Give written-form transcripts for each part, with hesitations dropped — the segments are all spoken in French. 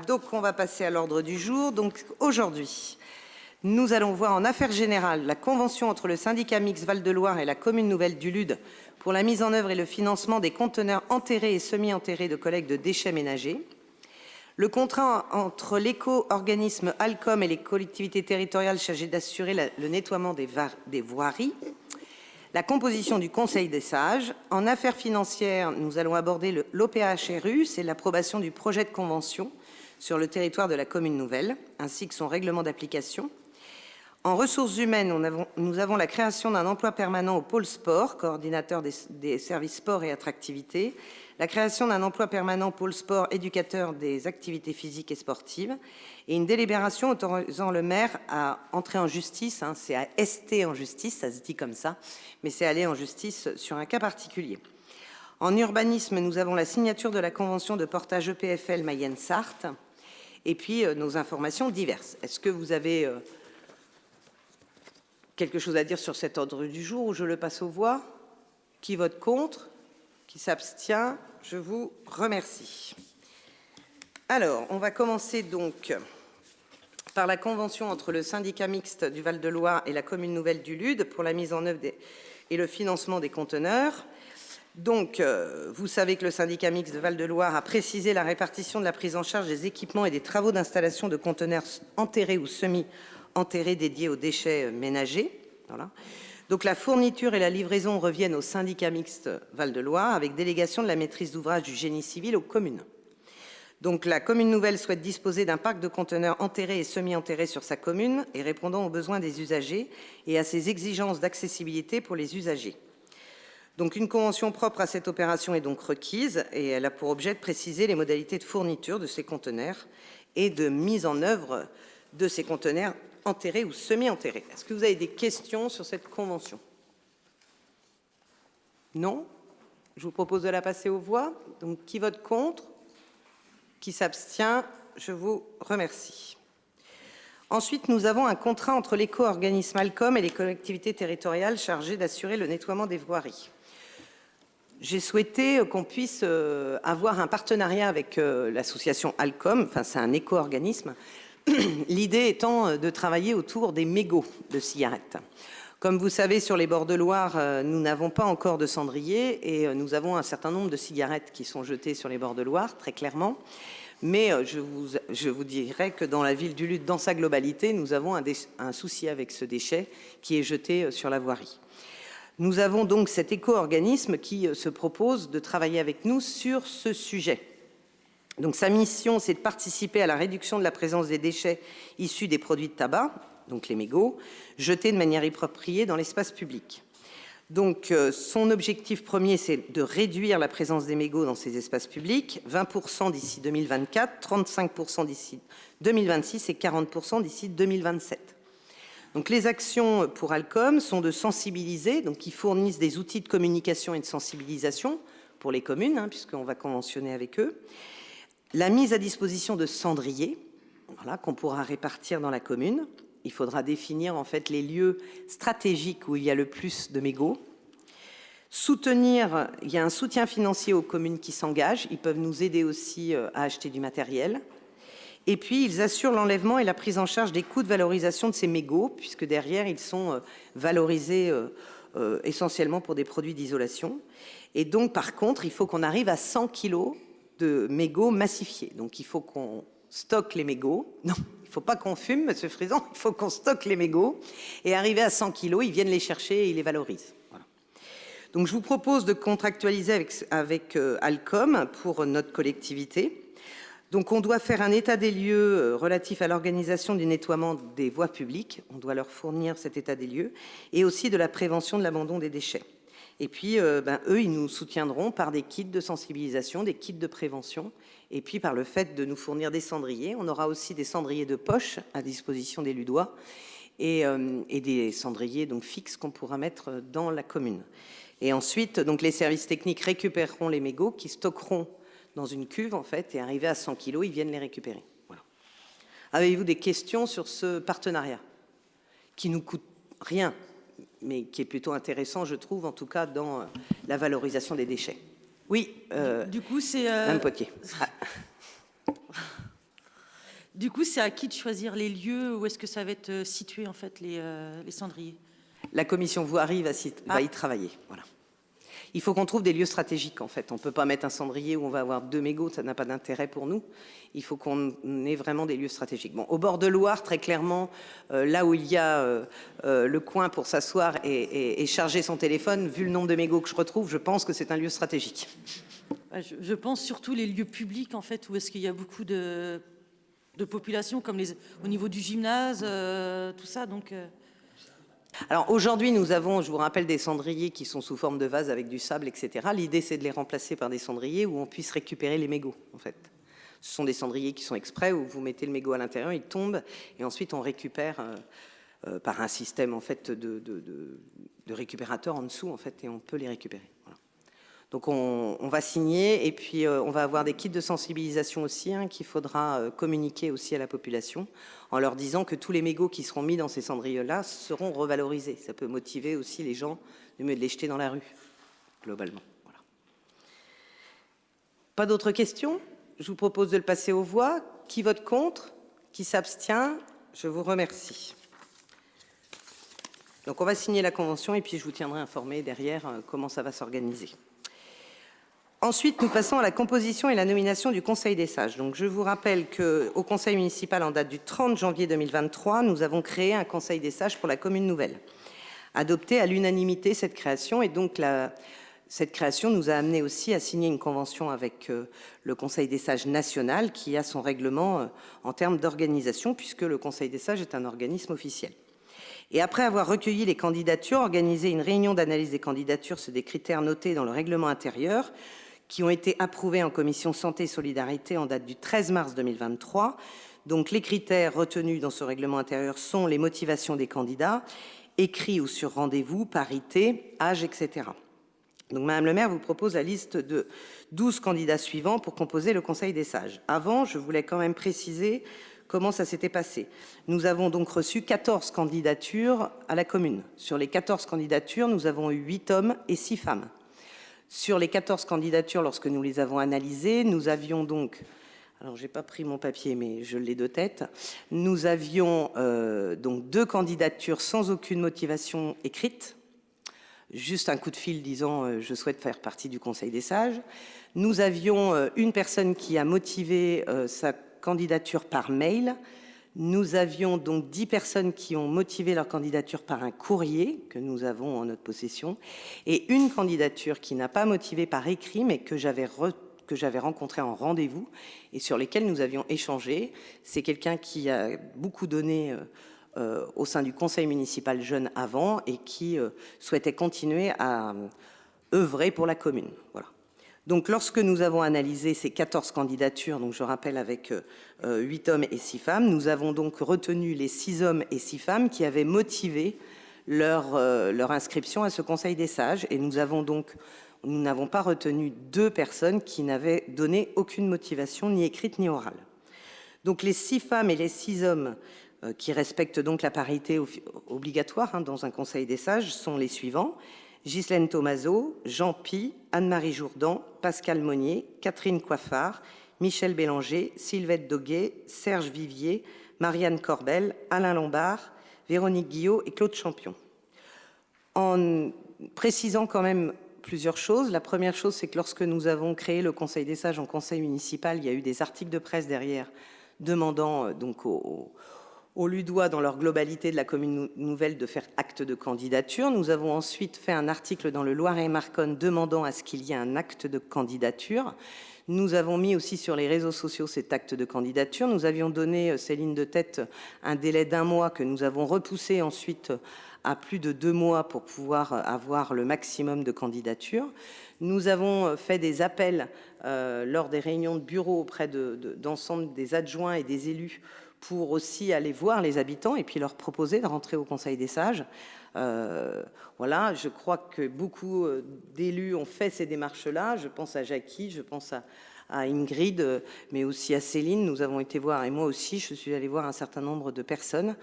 Donc, on va passer à l'ordre du jour. Donc, aujourd'hui, nous allons voir en affaires générales la convention entre le syndicat mixte Val-de-Loire et la commune nouvelle du Lude pour la mise en œuvre et le financement des conteneurs enterrés et semi-enterrés de collecte de déchets ménagers. Le contrat entre l'éco-organisme Alcom et les collectivités territoriales chargées d'assurer le nettoiement des voiries. La composition du Conseil des sages. En affaires financières, nous allons aborder l'OPHRU, c'est l'approbation du projet de convention sur le territoire de la commune nouvelle, ainsi que son règlement d'application. En ressources humaines, nous avons la création d'un emploi permanent au pôle sport, coordinateur des services sport et attractivité, la création d'un emploi permanent pôle sport, éducateur des activités physiques et sportives, et une délibération autorisant le maire à entrer en justice, c'est à ST en justice, ça se dit comme ça, mais c'est aller en justice sur un cas particulier. En urbanisme, nous avons la signature de la convention de portage EPFL Mayenne-Sarthe, et puis nos informations diverses. Est-ce que vous avez quelque chose à dire sur cet ordre du jour ou je le passe aux voix? Qui vote contre? Qui s'abstient? Je vous remercie. Alors, on va commencer donc par la convention entre le syndicat mixte du Val-de-Loire et la commune nouvelle du Lude pour la mise en œuvre et le financement des conteneurs. Donc, vous savez que le syndicat mixte de Val-de-Loire a précisé la répartition de la prise en charge des équipements et des travaux d'installation de conteneurs enterrés ou semi-enterrés dédiés aux déchets ménagers. Voilà. Donc la fourniture et la livraison reviennent au syndicat mixte Val-de-Loire avec délégation de la maîtrise d'ouvrage du génie civil aux communes. Donc la commune nouvelle souhaite disposer d'un parc de conteneurs enterrés et semi-enterrés sur sa commune et répondant aux besoins des usagers et à ses exigences d'accessibilité pour les usagers. Donc une convention propre à cette opération est donc requise et elle a pour objet de préciser les modalités de fourniture de ces conteneurs et de mise en œuvre de ces conteneurs enterrés ou semi-enterrés. Est-ce que vous avez des questions sur cette convention? Non? Je vous propose de la passer aux voix. Donc, qui vote contre? Qui s'abstient? Je vous remercie. Ensuite, nous avons un contrat entre l'éco-organisme Alcom et les collectivités territoriales chargées d'assurer le nettoiement des voiries. J'ai souhaité qu'on puisse avoir un partenariat avec l'association Alcom, enfin c'est un éco-organisme, l'idée étant de travailler autour des mégots de cigarettes. Comme vous savez, sur les bords de Loire, nous n'avons pas encore de cendriers et nous avons un certain nombre de cigarettes qui sont jetées sur les bords de Loire, très clairement. Mais je vous dirais que dans la ville du Lude, dans sa globalité, nous avons un souci avec ce déchet qui est jeté sur la voirie. Nous avons donc cet éco-organisme qui se propose de travailler avec nous sur ce sujet. Donc sa mission, c'est de participer à la réduction de la présence des déchets issus des produits de tabac, donc les mégots, jetés de manière appropriée dans l'espace public. Donc son objectif premier, c'est de réduire la présence des mégots dans ces espaces publics, 20% d'ici 2024, 35% d'ici 2026 et 40% d'ici 2027. Donc les actions pour Alcom sont de sensibiliser, donc ils fournissent des outils de communication et de sensibilisation pour les communes, puisqu'on va conventionner avec eux. La mise à disposition de cendriers, voilà, qu'on pourra répartir dans la commune. Il faudra définir en fait les lieux stratégiques où il y a le plus de mégots. Soutenir, il y a un soutien financier aux communes qui s'engagent. Ils peuvent nous aider aussi à acheter du matériel. Et puis, ils assurent l'enlèvement et la prise en charge des coûts de valorisation de ces mégots, puisque derrière, ils sont valorisés essentiellement pour des produits d'isolation. Et donc, par contre, il faut qu'on arrive à 100 kilos de mégots massifiés. Donc, il faut qu'on stocke les mégots. Non, il ne faut pas qu'on fume, monsieur Frison, il faut qu'on stocke les mégots. Et arrivé à 100 kilos, ils viennent les chercher et ils les valorisent. Voilà. Donc, je vous propose de contractualiser avec Alcom pour notre collectivité. Donc, on doit faire un état des lieux relatif à l'organisation du nettoiement des voies publiques. On doit leur fournir cet état des lieux et aussi de la prévention de l'abandon des déchets. Et puis, eux, ils nous soutiendront par des kits de sensibilisation, des kits de prévention, et puis par le fait de nous fournir des cendriers. On aura aussi des cendriers de poche à disposition des Ludois et des cendriers donc fixes qu'on pourra mettre dans la commune. Et ensuite, donc, les services techniques récupéreront les mégots qui stockeront dans une cuve, en fait, et arrivés à 100 kilos, ils viennent les récupérer. Voilà. Avez-vous des questions sur ce partenariat qui nous coûte rien, mais qui est plutôt intéressant, je trouve, en tout cas, dans la valorisation des déchets? Oui, du coup, c'est... Madame Potier. Du coup, c'est à qui de choisir les lieux où est-ce que ça va être situé, en fait, les cendriers? La commission voirie va y travailler. Voilà. Il faut qu'on trouve des lieux stratégiques, en fait. On ne peut pas mettre un cendrier où on va avoir 2 mégots, ça n'a pas d'intérêt pour nous. Il faut qu'on ait vraiment des lieux stratégiques. Bon, au bord de Loire, très clairement, là où il y a le coin pour s'asseoir et charger son téléphone, vu le nombre de mégots que je retrouve, je pense que c'est un lieu stratégique. Je pense surtout les lieux publics, en fait, où est-ce qu'il y a beaucoup de population, comme au niveau du gymnase, tout ça, donc... Alors aujourd'hui, nous avons, je vous rappelle, des cendriers qui sont sous forme de vase avec du sable, etc. L'idée, c'est de les remplacer par des cendriers où on puisse récupérer les mégots, en fait. Ce sont des cendriers qui sont exprès, où vous mettez le mégot à l'intérieur, il tombe, et ensuite on récupère par un système, en fait, de récupérateur en dessous, en fait, et on peut les récupérer. Voilà. Donc on va signer, et puis on va avoir des kits de sensibilisation aussi, hein, qu'il faudra communiquer aussi à la population, en leur disant que tous les mégots qui seront mis dans ces cendriers-là seront revalorisés. Ça peut motiver aussi les gens de les jeter dans la rue, globalement. Voilà. Pas d'autres questions? Je vous propose de le passer aux voix. Qui vote contre? Qui s'abstient? Je vous remercie. Donc on va signer la convention et puis je vous tiendrai informé derrière comment ça va s'organiser. Ensuite, nous passons à la composition et la nomination du Conseil des sages. Donc, je vous rappelle qu'au Conseil municipal, en date du 30 janvier 2023, nous avons créé un Conseil des sages pour la commune nouvelle. Adopté à l'unanimité cette création, et donc cette création nous a amené aussi à signer une convention avec le Conseil des sages national, qui a son règlement en termes d'organisation, puisque le Conseil des sages est un organisme officiel. Et après avoir recueilli les candidatures, organisé une réunion d'analyse des candidatures sur des critères notés dans le règlement intérieur, qui ont été approuvés en commission santé et solidarité en date du 13 mars 2023. Donc les critères retenus dans ce règlement intérieur sont les motivations des candidats, écrits ou sur rendez-vous, parité, âge, etc. Donc Madame le maire vous propose la liste de 12 candidats suivants pour composer le Conseil des sages. Avant, je voulais quand même préciser comment ça s'était passé. Nous avons donc reçu 14 candidatures à la commune. Sur les 14 candidatures, nous avons eu 8 hommes et 6 femmes. Sur les 14 candidatures, lorsque nous les avons analysées, nous avions donc, alors je n'ai pas pris mon papier, mais je l'ai de tête, nous avions donc 2 candidatures sans aucune motivation écrite, juste un coup de fil disant je souhaite faire partie du Conseil des sages. Nous avions une personne qui a motivé sa candidature par mail. Nous avions donc 10 personnes qui ont motivé leur candidature par un courrier que nous avons en notre possession, et une candidature qui n'a pas motivé par écrit, mais que j'avais rencontré en rendez-vous et sur lesquels nous avions échangé. C'est quelqu'un qui a beaucoup donné au sein du conseil municipal jeune avant et qui souhaitait continuer à œuvrer pour la commune. Voilà. Donc, lorsque nous avons analysé ces 14 candidatures, donc je rappelle avec 8 hommes et 6 femmes, nous avons donc retenu les 6 hommes et 6 femmes qui avaient motivé leur inscription à ce Conseil des sages. Et nous n'avons pas retenu 2 personnes qui n'avaient donné aucune motivation, ni écrite ni orale. Donc, les 6 femmes et les 6 hommes qui respectent donc la parité obligatoire dans un Conseil des sages sont les suivants. Ghislaine Thomazeau, Jean Py, Anne-Marie Jourdan, Pascal Monnier, Catherine Coiffard, Michel Bélanger, Sylvette Doguet, Serge Vivier, Marianne Corbel, Alain Lombard, Véronique Guillot et Claude Champion. En précisant quand même plusieurs choses, la première chose, c'est que lorsque nous avons créé le Conseil des sages en conseil municipal, il y a eu des articles de presse derrière demandant donc aux Ludois, dans leur globalité de la commune nouvelle, de faire acte de candidature. Nous avons ensuite fait un article dans le Loiret-et-Marconne demandant à ce qu'il y ait un acte de candidature. Nous avons mis aussi sur les réseaux sociaux cet acte de candidature. Nous avions donné, Céline de tête, un délai d'1 mois que nous avons repoussé ensuite à plus de 2 mois pour pouvoir avoir le maximum de candidatures. Nous avons fait des appels lors des réunions de bureau auprès d'ensemble des adjoints et des élus pour aussi aller voir les habitants et puis leur proposer de rentrer au Conseil des sages. Voilà, je crois que beaucoup d'élus ont fait ces démarches-là. Je pense à Jackie, je pense à Ingrid, mais aussi à Céline. Nous avons été voir, et moi aussi, je suis allée voir un certain nombre de personnes.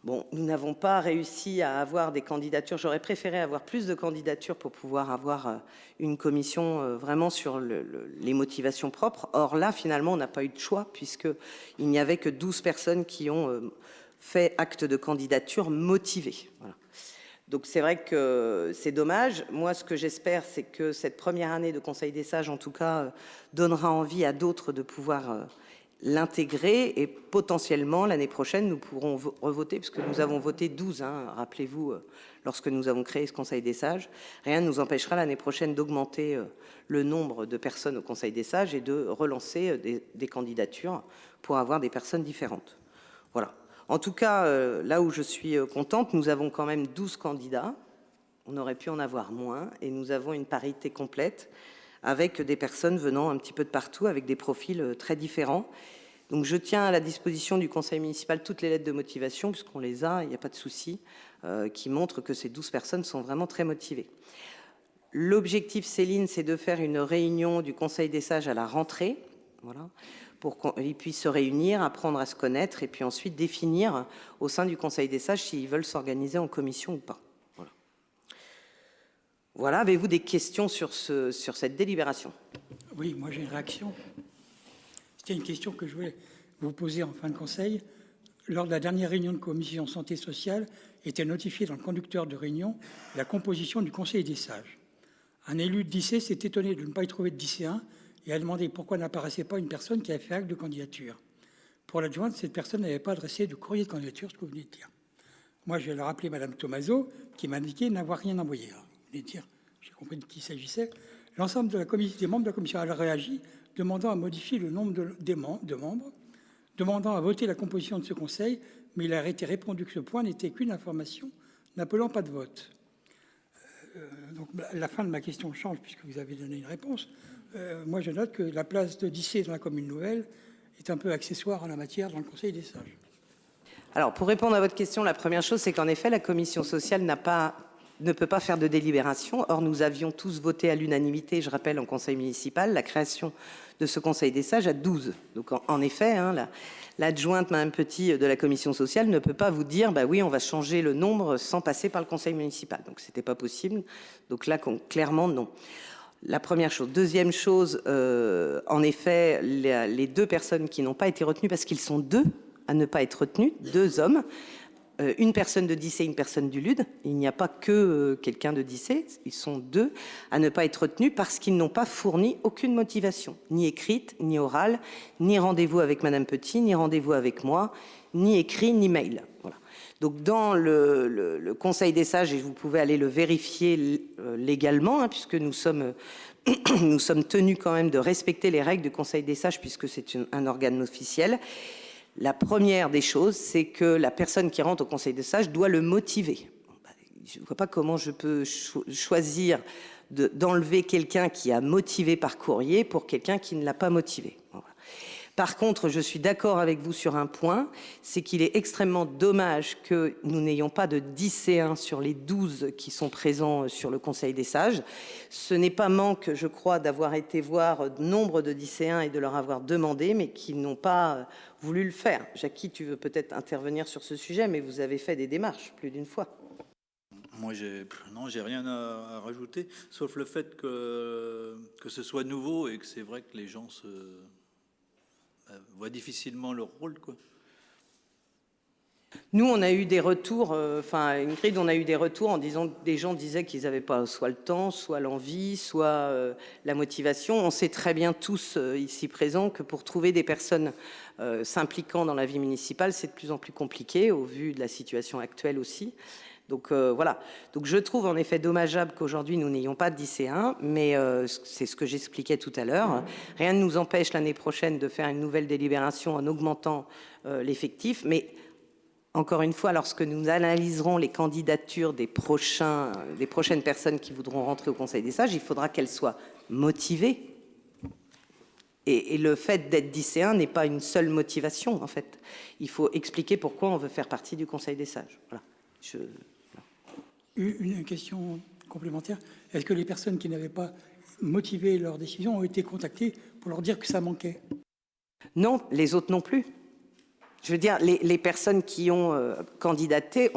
Bon, nous n'avons pas réussi à avoir des candidatures. J'aurais préféré avoir plus de candidatures pour pouvoir avoir une commission vraiment sur les motivations propres. Or là, finalement, on n'a pas eu de choix puisqu'il n'y avait que 12 personnes qui ont fait acte de candidature motivée. Voilà. Donc c'est vrai que c'est dommage. Moi, ce que j'espère, c'est que cette première année de Conseil des sages, en tout cas, donnera envie à d'autres de pouvoir l'intégrer, et potentiellement l'année prochaine nous pourrons revoter, puisque nous avons voté 12, rappelez-vous, lorsque nous avons créé ce Conseil des sages. Rien ne nous empêchera l'année prochaine d'augmenter le nombre de personnes au Conseil des sages et de relancer des candidatures pour avoir des personnes différentes. Voilà. En tout cas, là où je suis contente, nous avons quand même 12 candidats. On aurait pu en avoir moins, et nous avons une parité complète avec des personnes venant un petit peu de partout, avec des profils très différents. Donc je tiens à la disposition du conseil municipal toutes les lettres de motivation, puisqu'on les a, il n'y a pas de souci, qui montrent que ces 12 personnes sont vraiment très motivées. L'objectif, Céline, c'est de faire une réunion du conseil des sages à la rentrée, voilà, pour qu'ils puissent se réunir, apprendre à se connaître, et puis ensuite définir au sein du conseil des sages s'ils veulent s'organiser en commission ou pas. Voilà, avez-vous des questions sur cette délibération? Oui, moi j'ai une réaction. C'était une question que je voulais vous poser en fin de conseil. Lors de la dernière réunion de commission santé sociale, était notifiée dans le conducteur de réunion la composition du conseil des sages. Un élu de lycée s'est étonné de ne pas y trouver de lycéen et a demandé pourquoi n'apparaissait pas une personne qui avait fait acte de candidature. Pour l'adjointe, cette personne n'avait pas adressé de courrier de candidature, ce que vous venez de dire. Moi, je vais leur rappeler Mme Tomaso, qui m'a indiqué n'avoir rien envoyé. Dire, j'ai compris de qui il s'agissait. L'ensemble des membres de la commission a réagi, demandant à modifier le nombre de membres, demandant à voter la composition de ce conseil, mais il a été répondu que ce point n'était qu'une information, n'appelant pas de vote. Donc la fin de ma question change, puisque vous avez donné une réponse. Moi, je note que la place de lycée dans la commune nouvelle est un peu accessoire en la matière dans le conseil des sages. Alors, pour répondre à votre question, la première chose, c'est qu'en effet, la commission sociale ne peut pas faire de délibération. Or, nous avions tous voté à l'unanimité, je rappelle, en conseil municipal, la création de ce conseil des sages à 12. Donc, en effet, l'adjointe, Mme Petit, de la commission sociale ne peut pas vous dire, bah oui, on va changer le nombre sans passer par le conseil municipal. Donc, c'était pas possible. Donc là, clairement, non. La première chose. Deuxième chose, en effet, les deux personnes qui n'ont pas été retenues, parce qu'ils sont deux à ne pas être retenus, deux hommes, une personne de Dissé, une personne du LUD. Il n'y a pas que quelqu'un de Dissé, ils sont deux à ne pas être retenus parce qu'ils n'ont pas fourni aucune motivation, ni écrite, ni orale, ni rendez-vous avec Madame Petit, ni rendez-vous avec moi, ni écrit, ni mail. Voilà. Donc dans le Conseil des sages, et vous pouvez aller le vérifier légalement, puisque nous sommes tenus quand même de respecter les règles du Conseil des sages, puisque c'est un organe officiel. La première des choses, c'est que la personne qui rentre au Conseil des sages doit le motiver. Je ne vois pas comment je peux choisir d'enlever quelqu'un qui a motivé par courrier pour quelqu'un qui ne l'a pas motivé. Voilà. Par contre, je suis d'accord avec vous sur un point, c'est qu'il est extrêmement dommage que nous n'ayons pas de lycéens sur les 12 qui sont présents sur le Conseil des sages. Ce n'est pas manque, je crois, d'avoir été voir nombre de lycéens et de leur avoir demandé, mais qui n'ont pas voulu le faire. Jackie, tu veux peut-être intervenir sur ce sujet, mais vous avez fait des démarches plus d'une fois. Moi, j'ai rien à rajouter, sauf le fait que ce soit nouveau et que c'est vrai que les gens voient difficilement leur rôle, quoi. Nous, on a eu des retours, Ingrid, on a eu des retours en disant que des gens disaient qu'ils n'avaient pas soit le temps, soit l'envie, soit la motivation. On sait très bien tous ici présents que pour trouver des personnes s'impliquant dans la vie municipale, c'est de plus en plus compliqué au vu de la situation actuelle aussi. Donc voilà. Donc je trouve en effet dommageable qu'aujourd'hui nous n'ayons pas de lycéens, mais c'est ce que j'expliquais tout à l'heure. Rien ne nous empêche l'année prochaine de faire une nouvelle délibération en augmentant l'effectif, mais encore une fois, lorsque nous analyserons les candidatures des prochaines personnes qui voudront rentrer au Conseil des sages, il faudra qu'elles soient motivées. Et le fait d'être lycéen n'est pas une seule motivation, en fait. Il faut expliquer pourquoi on veut faire partie du Conseil des sages. Voilà. Une question complémentaire. Est-ce que les personnes qui n'avaient pas motivé leur décision ont été contactées pour leur dire que ça manquait? Non, les autres non plus. Je veux dire, les personnes qui ont candidaté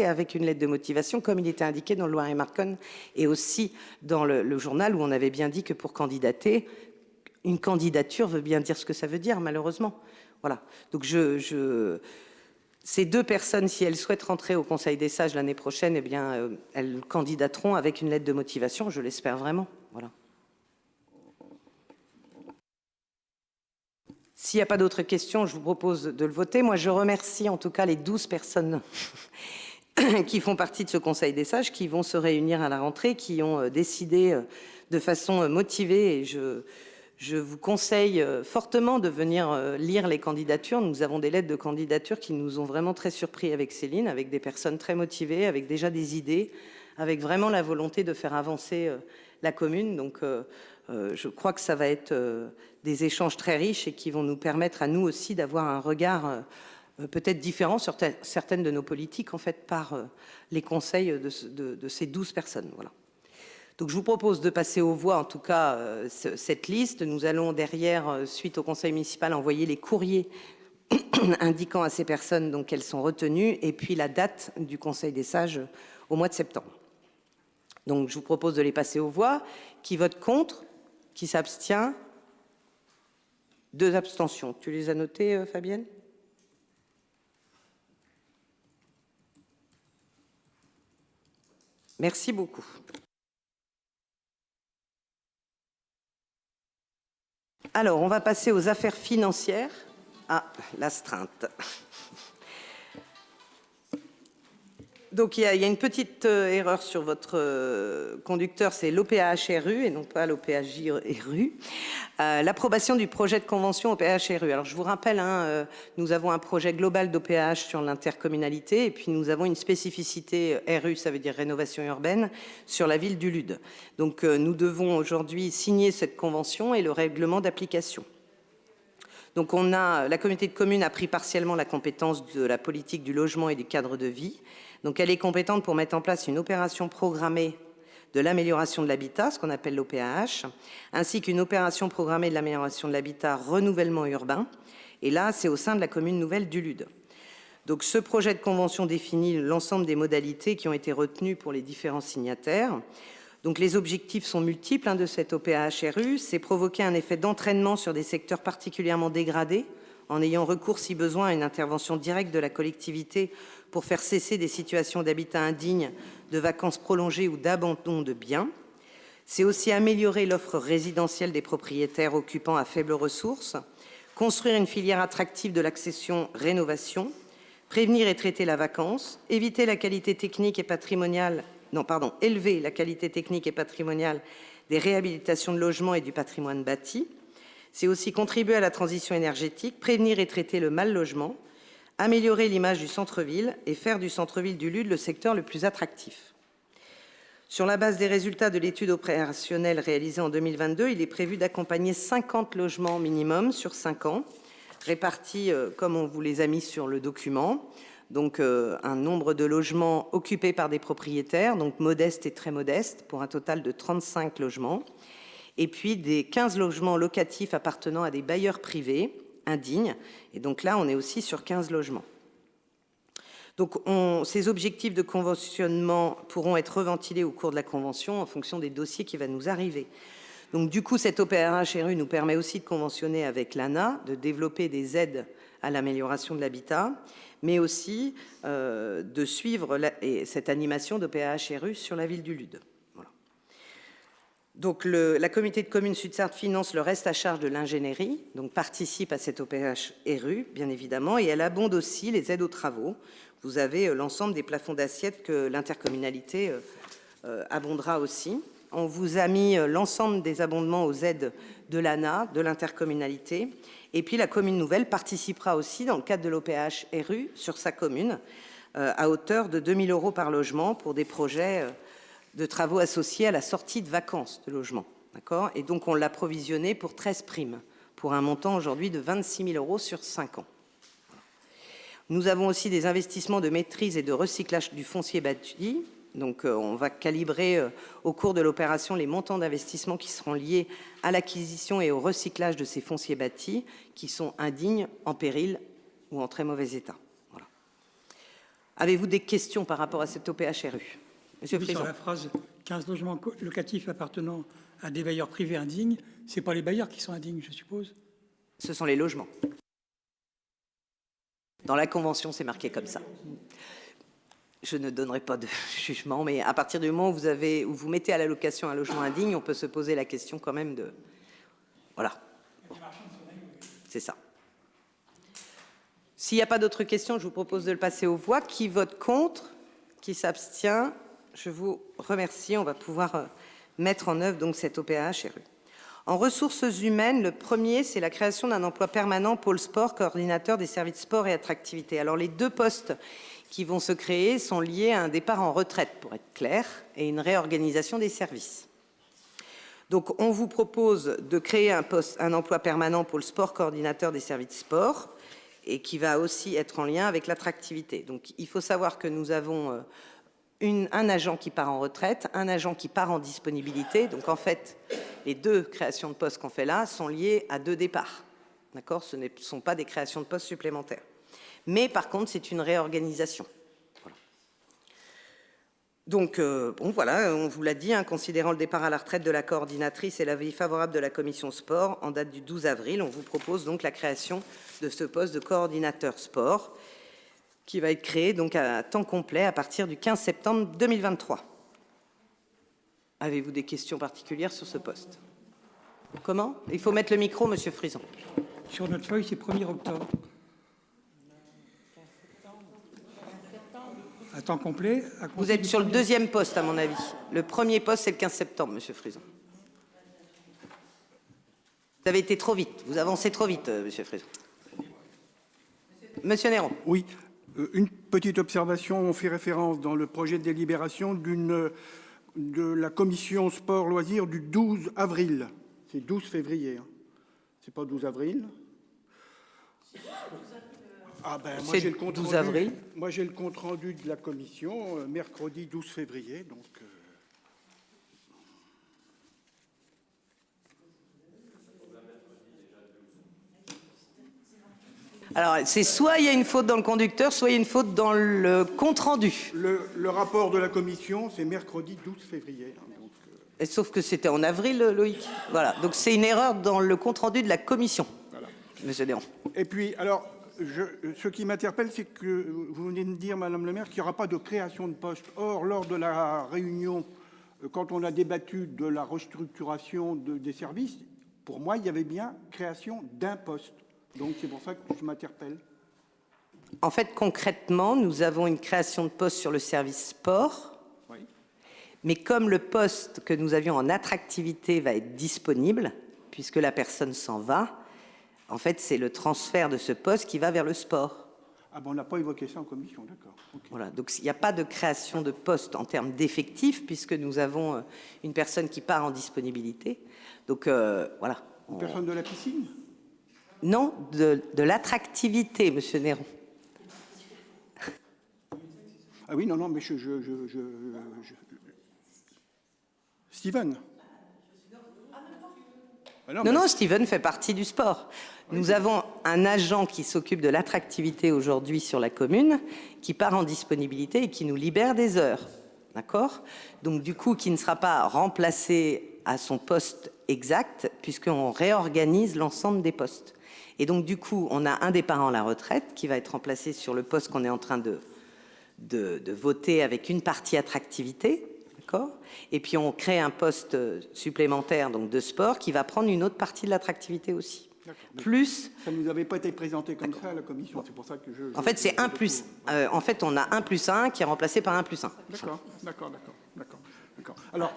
avec une lettre de motivation, comme il était indiqué dans le Loir-et-Marconne et aussi dans le journal où on avait bien dit que pour candidater, une candidature veut bien dire ce que ça veut dire, malheureusement. Voilà. Donc ces deux personnes, si elles souhaitent rentrer au Conseil des sages l'année prochaine, eh bien, elles candidateront avec une lettre de motivation, je l'espère vraiment. Voilà. S'il n'y a pas d'autres questions, je vous propose de le voter. Moi, je remercie en tout cas les 12 personnes qui font partie de ce Conseil des sages, qui vont se réunir à la rentrée, qui ont décidé de façon motivée. Et je vous conseille fortement de venir lire les candidatures. Nous avons des lettres de candidature qui nous ont vraiment très surpris avec Céline, avec des personnes très motivées, avec déjà des idées, avec vraiment la volonté de faire avancer la commune. Donc, je crois que ça va être des échanges très riches et qui vont nous permettre à nous aussi d'avoir un regard peut-être différent sur certaines de nos politiques, en fait, par les conseils de ces 12 personnes. Voilà. Donc, je vous propose de passer aux voix, en tout cas, cette liste. Nous allons derrière, suite au conseil municipal, envoyer les courriers indiquant à ces personnes donc, qu'elles sont retenues et puis la date du Conseil des sages au mois de septembre. Donc, je vous propose de les passer aux voix. Qui vote contre? Qui s'abstient? 2 abstentions. Tu les as notées, Fabienne? Merci beaucoup. Alors, on va passer aux affaires financières. Ah, l'astreinte. Donc, il y a une petite erreur sur votre conducteur, c'est l'OPAH-RU et non pas l'OPAJ-RU. L'approbation du projet de convention OPAH-RU. Alors, je vous rappelle, nous avons un projet global d'OPAH sur l'intercommunalité et puis nous avons une spécificité RU, ça veut dire rénovation urbaine, sur la ville du Lude. Donc, nous devons aujourd'hui signer cette convention et le règlement d'application. Donc, la communauté de communes a pris partiellement la compétence de la politique du logement et du cadre de vie. Donc, elle est compétente pour mettre en place une opération programmée de l'amélioration de l'habitat, ce qu'on appelle l'OPAH, ainsi qu'une opération programmée de l'amélioration de l'habitat renouvellement urbain. Et là, c'est au sein de la commune nouvelle du Lude. Donc, ce projet de convention définit l'ensemble des modalités qui ont été retenues pour les différents signataires. Donc, les objectifs sont multiples de cette OPAH-RU. C'est provoquer un effet d'entraînement sur des secteurs particulièrement dégradés, en ayant recours, si besoin, à une intervention directe de la collectivité pour faire cesser des situations d'habitat indigne, de vacances prolongées ou d'abandon de biens. C'est aussi améliorer l'offre résidentielle des propriétaires occupants à faibles ressources, construire une filière attractive de l'accession-rénovation, prévenir et traiter la vacance, élever la qualité technique et patrimoniale des réhabilitations de logements et du patrimoine bâti. C'est aussi contribuer à la transition énergétique, prévenir et traiter le mal-logement, améliorer l'image du centre-ville et faire du centre-ville du Lude le secteur le plus attractif. Sur la base des résultats de l'étude opérationnelle réalisée en 2022, il est prévu d'accompagner 50 logements minimum sur 5 ans, répartis comme on vous les a mis sur le document. Donc, un nombre de logements occupés par des propriétaires, donc modestes et très modestes, pour un total de 35 logements. Et puis, des 15 logements locatifs appartenant à des bailleurs privés indignes. Et donc là, on est aussi sur 15 logements. Donc, ces objectifs de conventionnement pourront être reventilés au cours de la convention en fonction des dossiers qui vont nous arriver. Donc, du coup, cette OPAH-RU nous permet aussi de conventionner avec l'ANA, de développer des aides à l'amélioration de l'habitat, mais aussi de suivre cette animation d'OPAH-RU sur la ville du Lude. Voilà. Donc, la communauté de communes Sud-Sarthe finance le reste à charge de l'ingénierie, donc participe à cette OPAH-RU, bien évidemment, et elle abonde aussi les aides aux travaux. Vous avez l'ensemble des plafonds d'assiette que l'intercommunalité abondera aussi. On vous a mis l'ensemble des abondements aux aides de l'ANA, de l'intercommunalité. Et puis, la commune nouvelle participera aussi, dans le cadre de l'OPAH-RU, sur sa commune, à hauteur de 2 000 € par logement pour des projets de travaux associés à la sortie de vacances de logement. D'accord ? Et donc, on l'a provisionné pour 13 primes, pour un montant aujourd'hui de 26 000 € sur 5 ans. Nous avons aussi des investissements de maîtrise et de recyclage du foncier bâti. Donc, on va calibrer au cours de l'opération les montants d'investissement qui seront liés à l'acquisition et au recyclage de ces fonciers bâtis qui sont indignes, en péril ou en très mauvais état. Voilà. Avez-vous des questions par rapport à cette OPHRU? Monsieur Oui, Frison. sur la phrase 15 logements locatifs appartenant à des bailleurs privés indignes, ce n'est pas les bailleurs qui sont indignes, je suppose? Ce sont les logements. Dans la Convention, c'est marqué comme ça. Je ne donnerai pas de jugement, mais à partir du moment où vous mettez à la location un logement indigne, on peut se poser la question quand même de... Voilà. Bon. C'est ça. S'il n'y a pas d'autres questions, je vous propose de le passer aux voix. Qui vote contre? Qui s'abstient? Je vous remercie. On va pouvoir mettre en œuvre donc cette OPHRU. En ressources humaines, le premier, c'est la création d'un emploi permanent pôle sport, coordinateur des services sport et attractivité. Alors les deux postes qui vont se créer sont liés à un départ en retraite, pour être clair, et une réorganisation des services. Donc on vous propose de créer un emploi permanent pôle sport, coordinateur des services sport, et qui va aussi être en lien avec l'attractivité. Donc il faut savoir que nous avons un agent qui part en retraite, un agent qui part en disponibilité. Donc en fait, les deux créations de postes qu'on fait là sont liées à deux départs. D'accord ? Ce ne sont pas des créations de postes supplémentaires. Mais par contre, c'est une réorganisation. Voilà. Donc, bon, voilà, on vous l'a dit, considérant le départ à la retraite de la coordinatrice et l'avis favorable de la commission sport en date du 12 avril, on vous propose donc la création de ce poste de coordinateur sport qui va être créé donc à temps complet à partir du 15 septembre 2023. Avez-vous des questions particulières sur ce poste? Comment? Il faut mettre le micro, Monsieur Frison. Sur notre feuille, c'est 1er octobre. À temps complet. Vous êtes sur le deuxième poste, à mon avis. Le premier poste, c'est le 15 septembre, Monsieur Frison. Vous avez été trop vite. Vous avancez trop vite, Monsieur Frison. Monsieur Néron. Oui. Une petite observation. On fait référence dans le projet de délibération de la commission sport-loisirs du 12 avril. C'est 12 février. Hein. C'est pas 12 avril. Ah ben, moi j'ai le compte 12 rendu. avril. Moi j'ai le compte rendu de la commission mercredi 12 février. Donc. Alors, c'est soit il y a une faute dans le conducteur, soit il y a une faute dans le compte-rendu. Le rapport de la commission, c'est mercredi 12 février. Hein, donc, Et sauf que c'était en avril, Loïc. Voilà, donc c'est une erreur dans le compte-rendu de la commission, voilà. Monsieur Néron. Et puis, alors, ce qui m'interpelle, c'est que vous venez de dire, Madame le maire, qu'il n'y aura pas de création de poste. Or, lors de la réunion, quand on a débattu de la restructuration des services, pour moi, il y avait bien création d'un poste. Donc c'est pour ça que je m'interpelle. En fait, concrètement, nous avons une création de poste sur le service sport. Oui. Mais comme le poste que nous avions en attractivité va être disponible, puisque la personne s'en va, en fait, c'est le transfert de ce poste qui va vers le sport. Ah ben on n'a pas évoqué ça en commission, d'accord. Okay. Voilà, donc il n'y a pas de création de poste en termes d'effectifs, puisque nous avons une personne qui part en disponibilité. Donc voilà. Une personne de la piscine? Non, de l'attractivité, Monsieur Néron. Ah oui, non, mais Steven. Ah non, Steven fait partie du sport. Nous avons un agent qui s'occupe de l'attractivité aujourd'hui sur la commune, qui part en disponibilité et qui nous libère des heures. D'accord? Donc, du coup, qui ne sera pas remplacé à son poste exact, puisqu'on réorganise l'ensemble des postes. Et donc, du coup, on a un départ à la retraite qui va être remplacé sur le poste qu'on est en train de voter avec une partie attractivité. D'accord ? Et puis, on crée un poste supplémentaire donc, de sport qui va prendre une autre partie de l'attractivité aussi. Plus... Ça ne nous avait pas été présenté comme ça à la commission, c'est pour ça que En fait, c'est 1 plus... en fait, on a 1 plus 1 qui est remplacé par 1 plus 1. D'accord. Alors,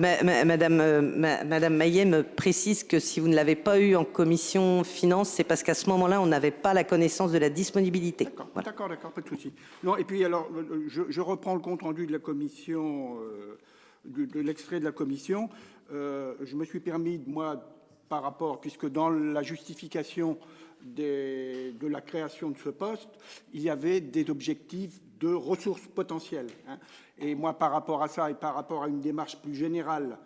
Madame Maillet me précise que si vous ne l'avez pas eu en commission finance, c'est parce qu'à ce moment-là, on n'avait pas la connaissance de la disponibilité. D'accord, pas de souci. Non, et puis alors, je reprends le compte rendu de la commission, de l'extrait de la commission. Je me suis permis, moi, par rapport, puisque dans la justification de la création de ce poste, il y avait des objectifs de ressources potentielles. Hein. Et moi, par rapport à ça et par rapport à une démarche plus générale,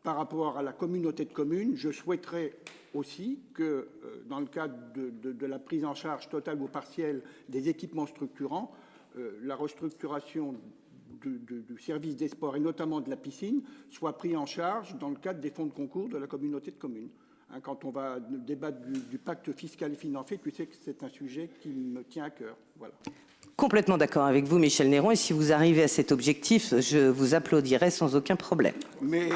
par rapport à la communauté de communes, je souhaiterais aussi que dans le cadre de la prise en charge totale ou partielle des équipements structurants, la restructuration du service des sports et notamment de la piscine soit pris en charge dans le cadre des fonds de concours de la communauté de communes. Hein, quand on va débattre du pacte fiscal et financier, tu sais que c'est un sujet qui me tient à cœur. Voilà. Complètement d'accord avec vous, Michel Néron. Et si vous arrivez à cet objectif, je vous applaudirai sans aucun problème. Mais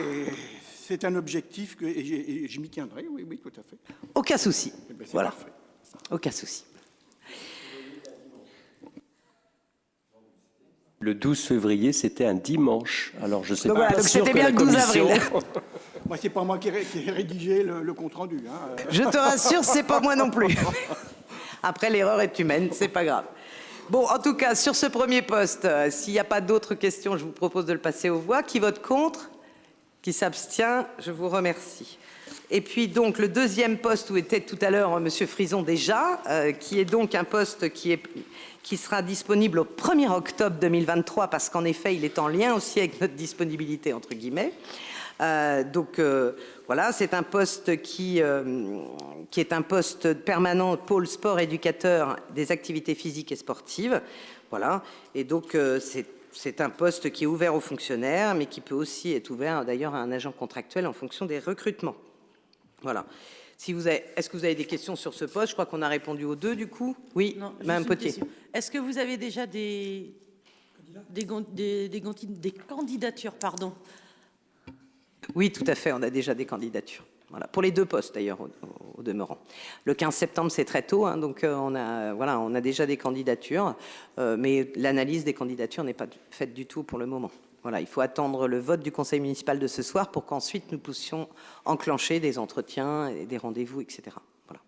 c'est un objectif et je m'y tiendrai, oui, tout à fait. Aucun souci. Eh ben, c'est voilà. parfait. Aucun souci. Le 12 février, c'était un dimanche. Alors, je sais Donc pas voilà, donc sûr c'était que bien la le 12 commission... avril. Moi, c'est pas moi qui ai rédigé le compte-rendu. Hein. Je te rassure, c'est pas moi non plus. Après, l'erreur est humaine, c'est pas grave. Bon, en tout cas, sur ce premier poste, s'il n'y a pas d'autres questions, je vous propose de le passer aux voix. Qui vote contre? Qui s'abstient? Je vous remercie. Et puis donc le deuxième poste où était tout à l'heure Monsieur Frison déjà, qui est donc un poste qui sera disponible au 1er octobre 2023 parce qu'en effet il est en lien aussi avec notre disponibilité entre guillemets. Voilà, c'est un poste qui est un poste permanent pôle sport éducateur des activités physiques et sportives. Voilà, et donc c'est un poste qui est ouvert aux fonctionnaires, mais qui peut aussi être ouvert d'ailleurs à un agent contractuel en fonction des recrutements. Voilà. Est-ce que vous avez des questions sur ce poste? Je crois qu'on a répondu aux deux du coup. Oui, Madame Potier. Est-ce que vous avez déjà des candidatures, pardon? Oui, tout à fait, on a déjà des candidatures. Voilà. Pour les deux postes d'ailleurs, au demeurant. Le 15 septembre, c'est très tôt, hein, donc on a déjà des candidatures, mais l'analyse des candidatures n'est pas faite du tout pour le moment. Voilà, il faut attendre le vote du conseil municipal de ce soir pour qu'ensuite nous puissions enclencher des entretiens, et des rendez-vous, etc. Voilà.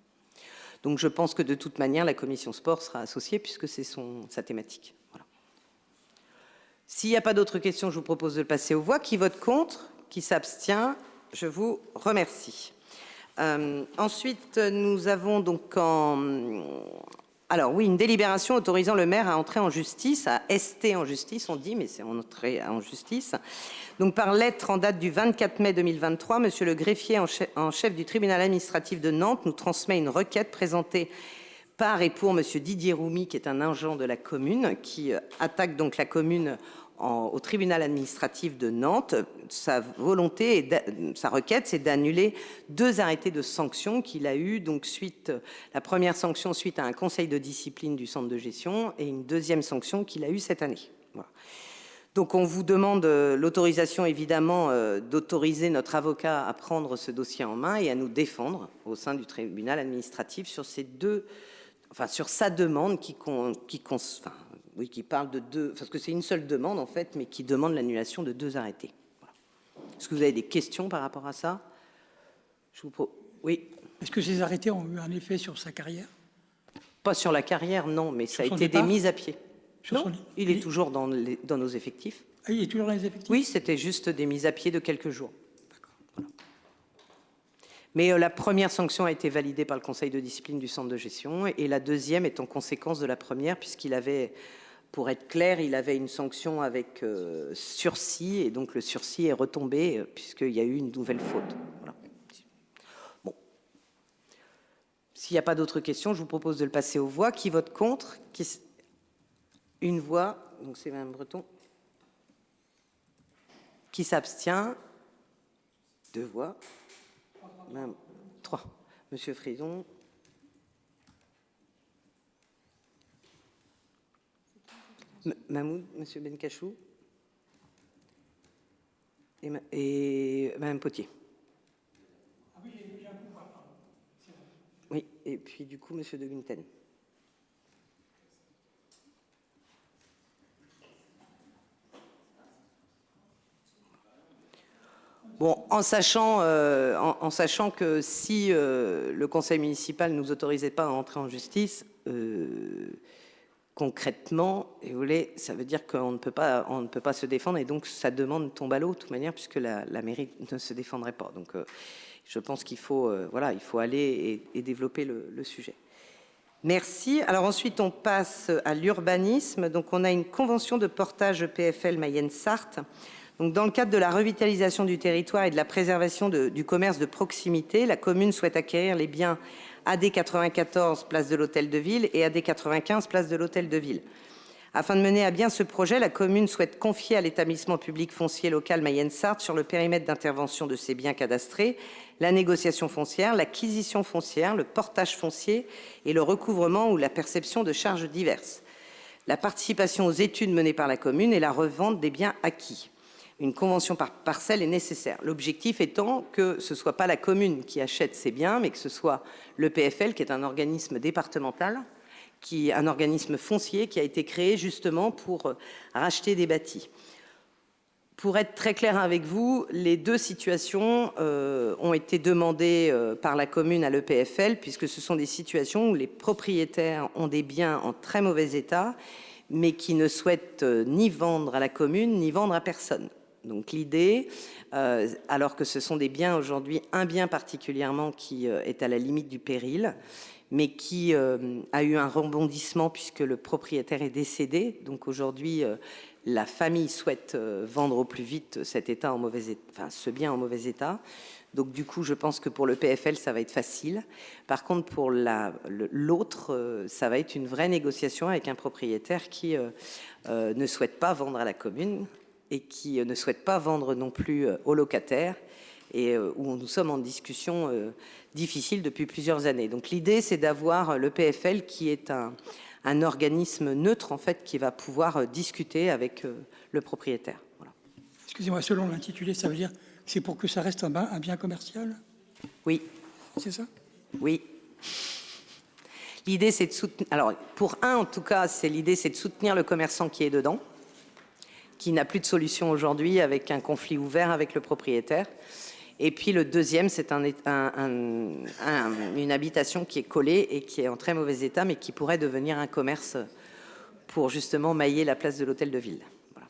Donc je pense que de toute manière, la commission sport sera associée puisque c'est sa thématique. Voilà. S'il n'y a pas d'autres questions, je vous propose de le passer aux voix. Qui vote contre? Qui s'abstient? Je vous remercie. Ensuite, nous avons donc une délibération autorisant le maire à entrer en justice, à ester en justice, on dit, mais c'est entrer en justice. Donc, par lettre en date du 24 mai 2023, monsieur le greffier en chef du tribunal administratif de Nantes nous transmet une requête présentée par et pour monsieur Didier Roumy, qui est un agent de la commune, qui attaque donc la commune au tribunal administratif de Nantes. Sa volonté, sa requête, c'est d'annuler 2 arrêtés de sanctions qu'il a eu. Donc la première sanction suite à un conseil de discipline du centre de gestion et une deuxième sanction qu'il a eue cette année. Voilà. Donc on vous demande l'autorisation évidemment d'autoriser notre avocat à prendre ce dossier en main et à nous défendre au sein du tribunal administratif sur sur sa demande qui parle de 2, parce que c'est une seule demande en fait, mais qui demande l'annulation de 2 arrêtés. Voilà. Est-ce que vous avez des questions par rapport à ça? Oui. Est-ce que ces arrêtés ont eu un effet sur sa carrière? Pas sur la carrière, non, mais ça a été départ? des mises à pied. Non, il est toujours dans nos effectifs. Ah, il est toujours dans les effectifs? Oui, c'était juste des mises à pied de quelques jours. Voilà. Mais la première sanction a été validée par le conseil de discipline du centre de gestion et la deuxième est en conséquence de la première puisqu'il avait, pour être clair, il avait une sanction avec sursis et donc le sursis est retombé puisqu'il y a eu une nouvelle faute. Voilà. Bon. S'il n'y a pas d'autres questions, je vous propose de le passer aux voix. Qui vote contre? Une voix, donc c'est Mme Breton. Qui s'abstient? 2 voix. 3. Monsieur Frison. Mahmoud, Monsieur Benkachou. Et Madame Potier. Oui, et puis du coup, Monsieur de Guinten. Bon, en sachant que si le conseil municipal ne nous autorisait pas à entrer en justice, concrètement, et vous voulez, ça veut dire qu'on ne peut pas se défendre et donc sa demande tombe à l'eau de toute manière puisque la mairie ne se défendrait pas. Donc, je pense qu'il faut, il faut aller et développer le sujet. Merci. Alors ensuite, on passe à l'urbanisme. Donc, on a une convention de portage PFL Mayenne-Sarthe. Donc, dans le cadre de la revitalisation du territoire et de la préservation du commerce de proximité, la commune souhaite acquérir les biens AD 94 place de l'Hôtel de Ville et AD 95 place de l'Hôtel de Ville. Afin de mener à bien ce projet, la commune souhaite confier à l'établissement public foncier local Mayenne-Sarthe, sur le périmètre d'intervention de ces biens cadastrés, la négociation foncière, l'acquisition foncière, le portage foncier et le recouvrement ou la perception de charges diverses, la participation aux études menées par la commune et la revente des biens acquis. Une convention par parcelle est nécessaire. L'objectif étant que ce ne soit pas la commune qui achète ces biens, mais que ce soit le PFL, qui est un organisme départemental, un organisme foncier qui a été créé justement pour racheter des bâtis. Pour être très clair avec vous, les deux situations ont été demandées par la commune à l'EPFL, puisque ce sont des situations où les propriétaires ont des biens en très mauvais état, mais qui ne souhaitent ni vendre à la commune, ni vendre à personne. Donc l'idée, alors que ce sont des biens aujourd'hui, un bien particulièrement qui est à la limite du péril, mais qui a eu un rebondissement puisque le propriétaire est décédé. Donc aujourd'hui, la famille souhaite vendre au plus vite ce bien en mauvais état. Donc du coup, je pense que pour le PFL, ça va être facile. Par contre, pour l'autre, ça va être une vraie négociation avec un propriétaire qui ne souhaite pas vendre à la commune et qui ne souhaite pas vendre non plus aux locataires, et où nous sommes en discussion difficile depuis plusieurs années. Donc l'idée, c'est d'avoir le PFL qui est un organisme neutre, en fait, qui va pouvoir discuter avec le propriétaire. Voilà. Excusez-moi, selon l'intitulé, ça veut dire que c'est pour que ça reste un bien commercial? Oui. C'est ça? Oui. L'idée, c'est de soutenir... Alors, pour en tout cas, l'idée, c'est de soutenir le commerçant qui est dedans, qui n'a plus de solution aujourd'hui avec un conflit ouvert avec le propriétaire. Et puis le deuxième, c'est une habitation qui est collée et qui est en très mauvais état, mais qui pourrait devenir un commerce pour justement mailler la place de l'Hôtel de Ville. Voilà.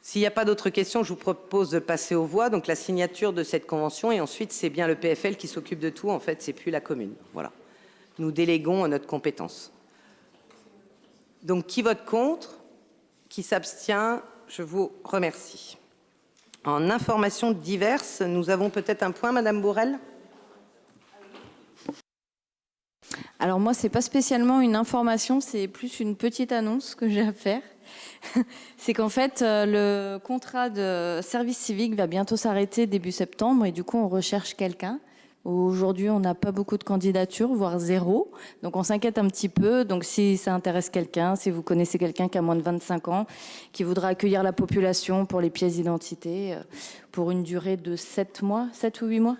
S'il n'y a pas d'autres questions, je vous propose de passer aux voix. Donc la signature de cette convention, et ensuite c'est bien le PFL qui s'occupe de tout. En fait, c'est plus la commune. Voilà. Nous déléguons notre compétence. Donc qui vote contre? Qui s'abstient? Je vous remercie. En informations diverses, nous avons peut-être un point, Madame Bourrel. Alors moi, c'est pas spécialement une information, c'est plus une petite annonce que j'ai à faire. C'est qu'en fait, le contrat de service civique va bientôt s'arrêter début septembre et du coup, on recherche quelqu'un. Aujourd'hui, on n'a pas beaucoup de candidatures, voire zéro. Donc, on s'inquiète un petit peu. Donc, si ça intéresse quelqu'un, si vous connaissez quelqu'un qui a moins de 25 ans, qui voudra accueillir la population pour les pièces d'identité, pour une durée de 7 mois, 7 ou 8 mois?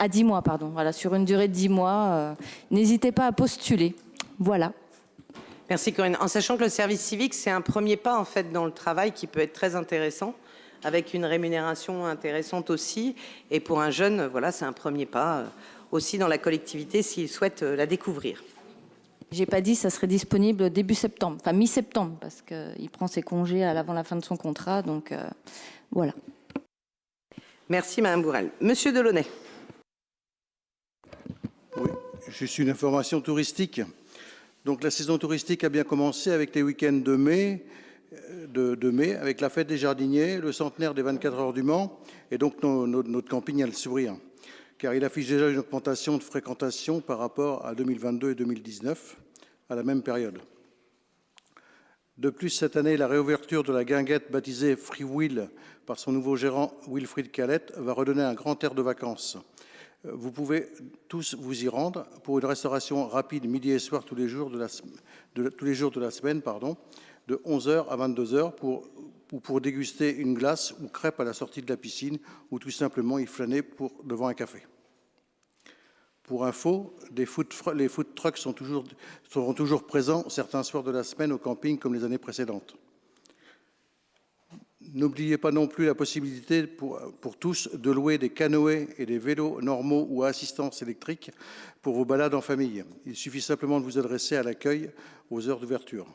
10 mois, pardon. Voilà, sur une durée de 10 mois, n'hésitez pas à postuler. Voilà. Merci Corinne. En sachant que le service civique, c'est un premier pas en fait dans le travail qui peut être très intéressant, avec une rémunération intéressante aussi. Et pour un jeune, voilà, c'est un premier pas aussi dans la collectivité s'il souhaite la découvrir. J'ai pas dit que ça serait disponible début septembre, enfin mi-septembre, parce qu'il prend ses congés avant la fin de son contrat. Donc voilà. Merci Madame Bourrel. Monsieur Delaunay. Oui, juste une information touristique. Donc la saison touristique a bien commencé avec les week-ends de mai, avec la fête des jardiniers, le centenaire des 24 heures du Mans, et donc notre camping a le sourire, car il affiche déjà une augmentation de fréquentation par rapport à 2022 et 2019, à la même période. De plus, cette année, la réouverture de la guinguette baptisée Free Will par son nouveau gérant Wilfried Calette va redonner un grand air de vacances. Vous pouvez tous vous y rendre pour une restauration rapide midi et soir tous les jours de la semaine, de 11h à 22h pour déguster une glace ou crêpe à la sortie de la piscine ou tout simplement y flâner devant un café. Pour info, les food trucks seront toujours présents certains soirs de la semaine au camping comme les années précédentes. N'oubliez pas non plus la possibilité pour tous de louer des canoës et des vélos normaux ou à assistance électrique pour vos balades en famille. Il suffit simplement de vous adresser à l'accueil aux heures d'ouverture.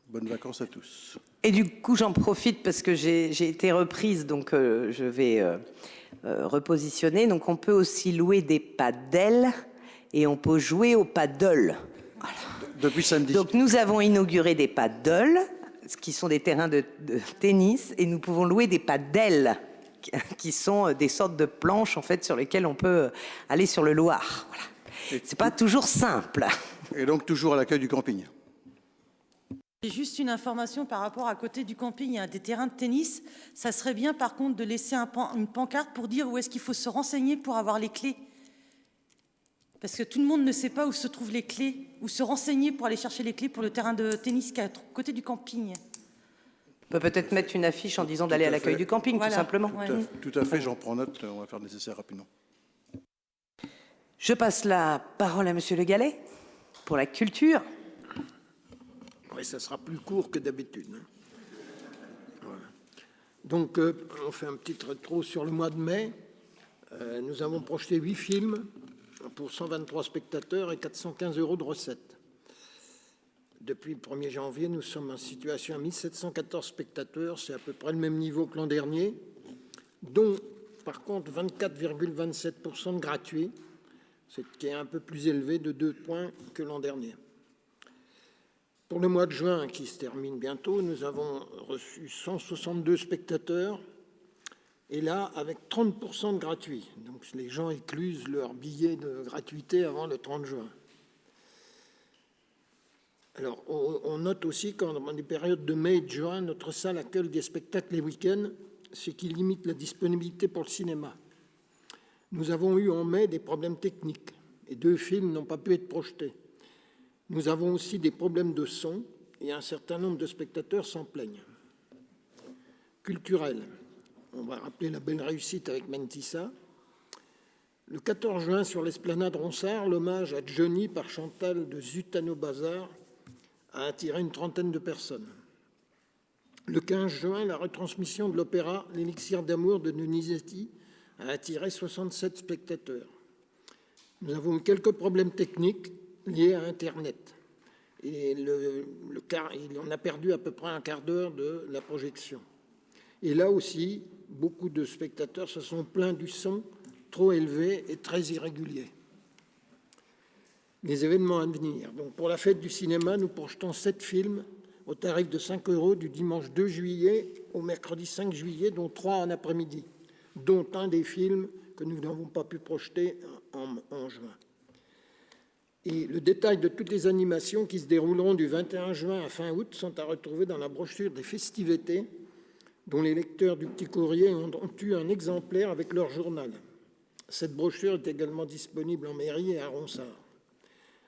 Bonnes vacances à tous. Et du coup, j'en profite parce que j'ai été reprise, donc je vais repositionner. Donc, on peut aussi louer des paddles et on peut jouer au paddle. Voilà. Depuis samedi. Donc, nous avons inauguré des paddles qui sont des terrains de tennis, et nous pouvons louer des padels, qui sont des sortes de planches en fait sur lesquelles on peut aller sur le Loir. Voilà. C'est pas toujours simple. Et donc toujours à l'accueil du camping. J'ai juste une information par rapport à côté du camping, il y a des terrains de tennis. Ça serait bien par contre de laisser une pancarte pour dire où est-ce qu'il faut se renseigner pour avoir les clés. Parce que tout le monde ne sait pas où se trouvent les clés, où se renseigner pour aller chercher les clés pour le terrain de tennis qui est à côté du camping. On peut peut-être mettre une affiche en disant d'aller à l'accueil du camping, Voilà. tout simplement. Ouais. Tout à fait, j'en prends note, on va faire le nécessaire rapidement. Je passe la parole à Monsieur Le Gallais pour la culture. Oui, ça sera plus court que d'habitude. Voilà. Donc, on fait un petit rétro sur le mois de mai. Nous avons projeté 8 films pour 123 spectateurs et 415 € de recettes. Depuis le 1er janvier, nous sommes en situation à 1714 spectateurs. C'est à peu près le même niveau que l'an dernier, dont, par contre, 24,27% de gratuits, ce qui est un peu plus élevé de 2 points que l'an dernier. Pour le mois de juin, qui se termine bientôt, nous avons reçu 162 spectateurs, et là, avec 30% de gratuits. Donc, les gens éclusent leur billet de gratuité avant le 30 juin. Alors, on note aussi qu'en des périodes de mai et de juin, notre salle accueille des spectacles les week-ends, ce qui limite la disponibilité pour le cinéma. Nous avons eu en mai des problèmes techniques, et 2 films n'ont pas pu être projetés. Nous avons aussi des problèmes de son, et un certain nombre de spectateurs s'en plaignent. Culturel. On va rappeler la belle réussite avec Mentissa. Le 14 juin, sur l'esplanade Ronsard, l'hommage à Johnny par Chantal de Zutano Bazar a attiré une trentaine de personnes. Le 15 juin, la retransmission de l'opéra L'élixir d'amour de Donizetti a attiré 67 spectateurs. Nous avons eu quelques problèmes techniques liés à Internet. Et on a perdu à peu près un quart d'heure de la projection. Et là aussi, beaucoup de spectateurs se sont plaints du son trop élevé et très irrégulier. Les événements à venir. Donc, pour la fête du cinéma, nous projetons 7 films au tarif de 5 € du dimanche 2 juillet au mercredi 5 juillet, dont 3 en après-midi, dont un des films que nous n'avons pas pu projeter en juin. Et le détail de toutes les animations qui se dérouleront du 21 juin à fin août sont à retrouver dans la brochure des festivités, dont les lecteurs du Petit Courrier ont eu un exemplaire avec leur journal. Cette brochure est également disponible en mairie et à Ronsard.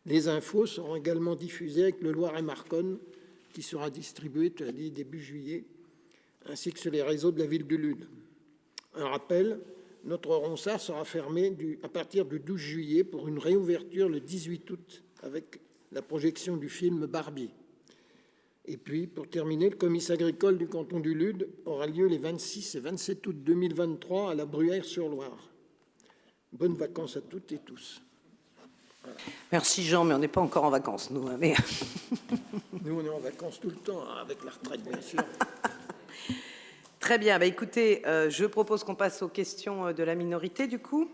Les infos seront également diffusées avec le Loir-et-Marconne, qui sera distribué, tu as dit, début juillet, ainsi que sur les réseaux de la ville du Lude. Un rappel, notre Ronsard sera fermé à partir du 12 juillet pour une réouverture le 18 août avec la projection du film Barbie. Et puis, pour terminer, le comice agricole du canton du Lude aura lieu les 26 et 27 août 2023 à la Bruyère-sur-Loire. Bonnes vacances à toutes et tous. Voilà. Merci Jean, mais on n'est pas encore en vacances, nous. Mais... Nous, on est en vacances tout le temps, hein, avec la retraite, bien sûr. Très bien. Bah, écoutez, je propose qu'on passe aux questions de la minorité, du coup.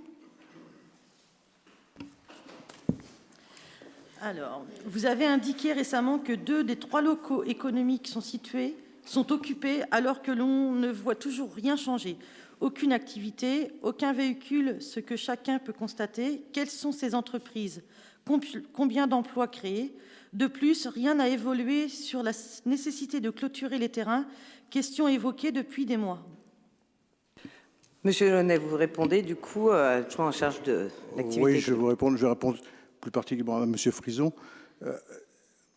Alors, vous avez indiqué récemment que 2 des 3 locaux économiques sont occupés alors que l'on ne voit toujours rien changer. Aucune activité, aucun véhicule, ce que chacun peut constater. Quelles sont ces entreprises? Combien d'emplois créés? De plus, rien n'a évolué sur la nécessité de clôturer les terrains, question évoquée depuis des mois. Monsieur Launay, vous répondez du coup, adjoint en charge de l'activité. Oui, je vais répondre plus particulièrement à Monsieur Frison.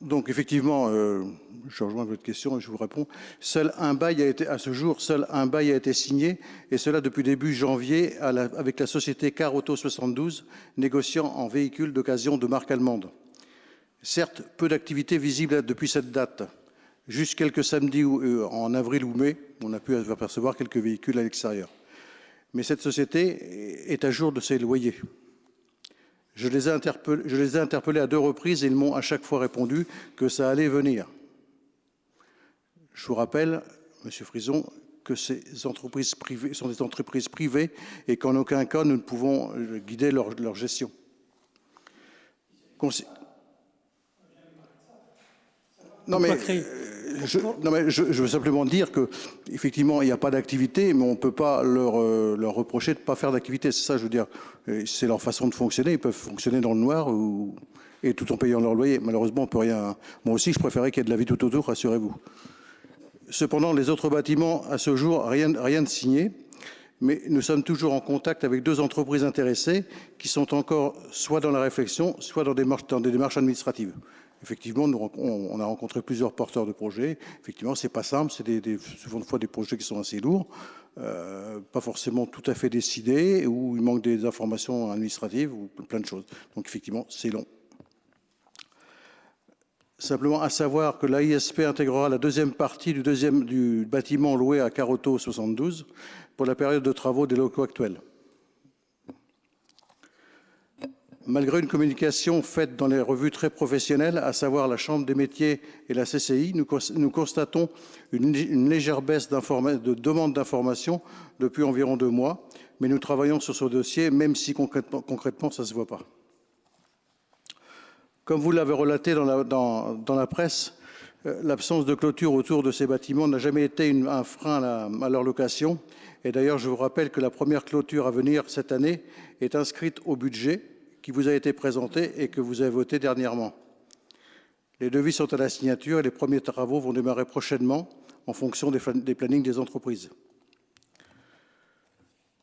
Donc effectivement, je rejoins votre question et je vous réponds. À ce jour, seul un bail a été signé, et cela depuis début janvier avec la société Car Auto 72, négociant en véhicules d'occasion de marque allemande. Certes, peu d'activités visibles depuis cette date. Juste quelques samedis en avril ou mai, on a pu apercevoir quelques véhicules à l'extérieur. Mais cette société est à jour de ses loyers. Je les ai interpellés à 2 reprises et ils m'ont à chaque fois répondu que ça allait venir. Je vous rappelle, Monsieur Frison, que ces entreprises privées sont des entreprises privées et qu'en aucun cas nous ne pouvons guider leur gestion. Non mais je veux simplement dire que effectivement il n'y a pas d'activité, mais on ne peut pas leur reprocher de ne pas faire d'activité. C'est ça, je veux dire. C'est leur façon de fonctionner. Ils peuvent fonctionner dans le noir et tout en payant leur loyer. Malheureusement, on peut rien. Moi aussi, je préférais qu'il y ait de la vie tout autour, rassurez-vous. Cependant, les autres bâtiments, à ce jour, rien de signé. Mais nous sommes toujours en contact avec 2 entreprises intéressées qui sont encore soit dans la réflexion, soit dans des démarches administratives. Effectivement, on a rencontré plusieurs porteurs de projets. Effectivement, c'est pas simple, c'est souvent des fois des projets qui sont assez lourds, pas forcément tout à fait décidés, où il manque des informations administratives ou plein de choses. Donc effectivement, c'est long. Simplement à savoir que l'AISP intégrera la 2e partie du bâtiment loué à Carotto 72 pour la période de travaux des locaux actuels. Malgré une communication faite dans les revues très professionnelles, à savoir la Chambre des métiers et la CCI, nous constatons une légère baisse de demande d'information depuis environ 2 mois, mais nous travaillons sur ce dossier, même si concrètement ça ne se voit pas. Comme vous l'avez relaté dans la presse, l'absence de clôture autour de ces bâtiments n'a jamais été un frein à leur location. Et d'ailleurs, je vous rappelle que la première clôture à venir cette année est inscrite au budget qui vous a été présenté et que vous avez voté dernièrement. Les devis sont à la signature et les premiers travaux vont démarrer prochainement en fonction des plannings des entreprises.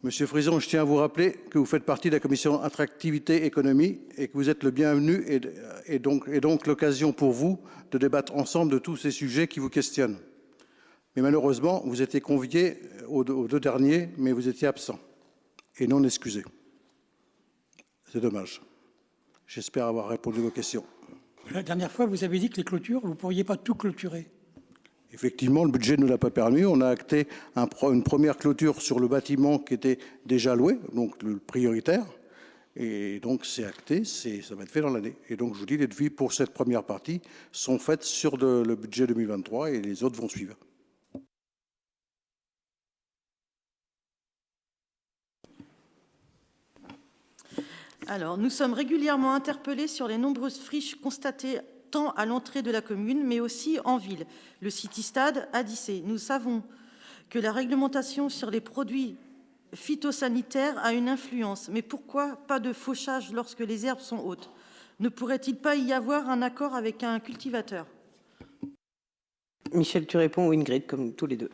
Monsieur Frison, je tiens à vous rappeler que vous faites partie de la commission Attractivité Économie et que vous êtes le bienvenu et donc l'occasion pour vous de débattre ensemble de tous ces sujets qui vous questionnent. Mais malheureusement, vous étiez convié aux 2 derniers, mais vous étiez absent et non excusé. C'est dommage. J'espère avoir répondu à vos questions. La dernière fois, vous avez dit que les clôtures, vous ne pourriez pas tout clôturer. Effectivement, le budget ne l'a pas permis. On a acté une première clôture sur le bâtiment qui était déjà loué, donc le prioritaire. Et donc, c'est acté, ça va être fait dans l'année. Et donc, je vous dis, les devis pour cette première partie sont faites sur le budget 2023 et les autres vont suivre. Alors, nous sommes régulièrement interpellés sur les nombreuses friches constatées tant à l'entrée de la commune, mais aussi en ville. Le City-Stade a Dissé. Nous savons que la réglementation sur les produits phytosanitaires a une influence. Mais pourquoi pas de fauchage lorsque les herbes sont hautes? Ne pourrait-il pas y avoir un accord avec un cultivateur? Michel, tu réponds ou Ingrid, comme tous les deux.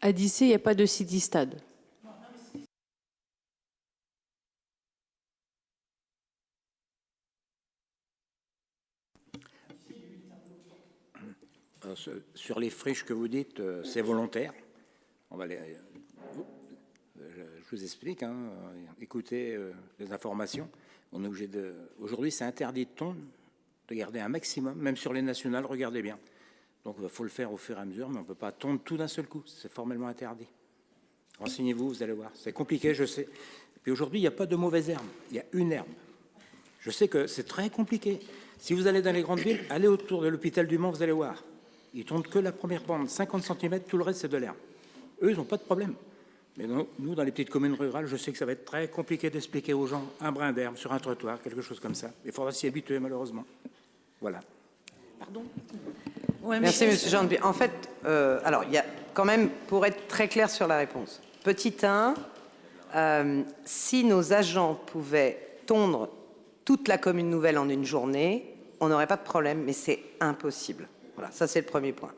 À Dissé, il n'y a pas de City-Stade. Sur les friches que vous dites, c'est volontaire. Je vous explique, écoutez les informations. On est obligé de. Aujourd'hui, c'est interdit de tondre, de garder un maximum, même sur les nationales, regardez bien. Donc, il faut le faire au fur et à mesure, mais on ne peut pas tondre tout d'un seul coup. C'est formellement interdit. Renseignez-vous, vous allez voir. C'est compliqué, je sais. Et puis aujourd'hui, il n'y a pas de mauvaise herbe. Il y a une herbe. Je sais que c'est très compliqué. Si vous allez dans les grandes villes, allez autour de l'hôpital du Mans, vous allez voir. Ils tondent que la première bande, 50 cm, tout le reste, c'est de l'herbe. Eux, ils n'ont pas de problème. Mais nous, dans les petites communes rurales, je sais que ça va être très compliqué d'expliquer aux gens un brin d'herbe sur un trottoir, quelque chose comme ça. Il faudra s'y habituer, malheureusement. Voilà. Pardon. Merci, monsieur Jean. En fait, alors, il y a quand même, pour être très clair sur la réponse, petit 1, si nos agents pouvaient tondre toute la commune nouvelle en une journée, on n'aurait pas de problème, mais c'est impossible. Voilà, ça c'est le premier point.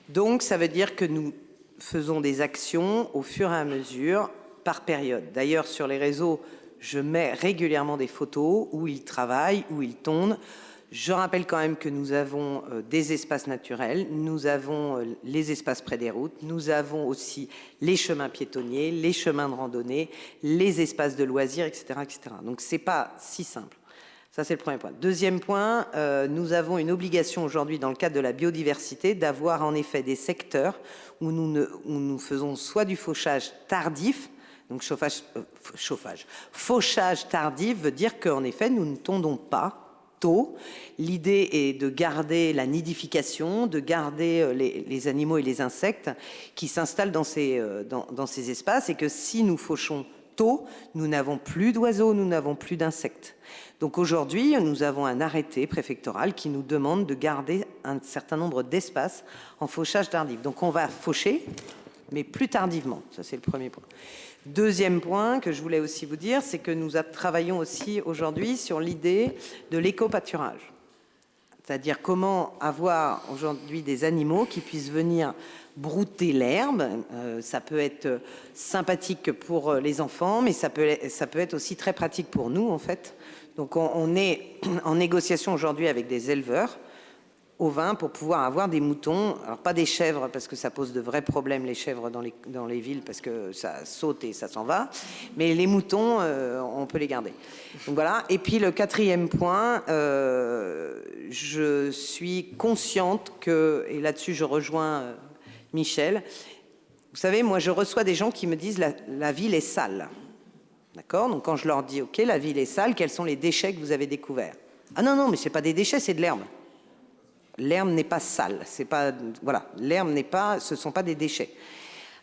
Donc, ça veut dire que nous faisons des actions au fur et à mesure, par période. D'ailleurs, sur les réseaux, je mets régulièrement des photos où ils travaillent, où ils tondent. Je rappelle quand même que nous avons des espaces naturels, nous avons les espaces près des routes, nous avons aussi les chemins piétonniers, les chemins de randonnée, les espaces de loisirs, etc., etc. Donc, c'est pas si simple. Ça, c'est le premier point. Deuxième point, nous avons une obligation aujourd'hui, dans le cadre de la biodiversité, d'avoir en effet des secteurs où nous faisons soit du fauchage tardif, donc fauchage tardif veut dire qu'en effet, nous ne tondons pas tôt. L'idée est de garder la nidification, de garder les animaux et les insectes qui s'installent dans ces espaces, et que si nous fauchons tôt, nous n'avons plus d'oiseaux, nous n'avons plus d'insectes. Donc aujourd'hui, nous avons un arrêté préfectoral qui nous demande de garder un certain nombre d'espaces en fauchage tardif. Donc on va faucher, mais plus tardivement. Ça, c'est le premier point. Deuxième point que je voulais aussi vous dire, c'est que nous travaillons aussi aujourd'hui sur l'idée de l'éco-pâturage. C'est-à-dire comment avoir aujourd'hui des animaux qui puissent venir brouter l'herbe. Ça peut être sympathique pour les enfants, mais ça peut être aussi très pratique pour nous, en fait. Donc on est en négociation aujourd'hui avec des éleveurs ovins pour pouvoir avoir des moutons, alors pas des chèvres parce que ça pose de vrais problèmes les chèvres dans les villes parce que ça saute et ça s'en va, mais les moutons on peut les garder. Donc voilà. Et puis le quatrième point, je suis consciente que, et là-dessus je rejoins Michel, vous savez, moi je reçois des gens qui me disent la ville est sale. D'accord? Donc quand je leur dis ok, la ville est sale, quels sont les déchets que vous avez découverts? Ah non, mais c'est pas des déchets, c'est de l'herbe. L'herbe n'est pas sale, c'est pas, voilà, l'herbe n'est pas, ce sont pas des déchets.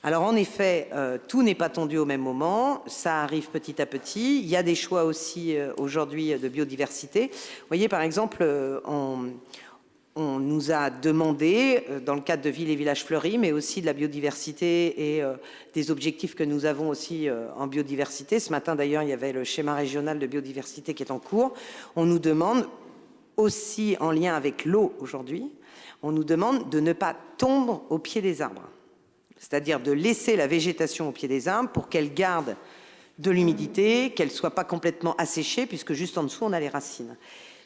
Alors en effet, tout n'est pas tondu au même moment, ça arrive petit à petit. Il y a des choix aussi aujourd'hui de biodiversité. Vous voyez, par exemple, on nous a demandé, dans le cadre de Villes et Villages Fleuris, mais aussi de la biodiversité et des objectifs que nous avons aussi en biodiversité. Ce matin, d'ailleurs, il y avait le schéma régional de biodiversité qui est en cours. On nous demande aussi, en lien avec l'eau aujourd'hui, on nous demande de ne pas tondre au pied des arbres. C'est-à-dire de laisser la végétation au pied des arbres pour qu'elle garde de l'humidité, qu'elle ne soit pas complètement asséchée, puisque juste en dessous, on a les racines.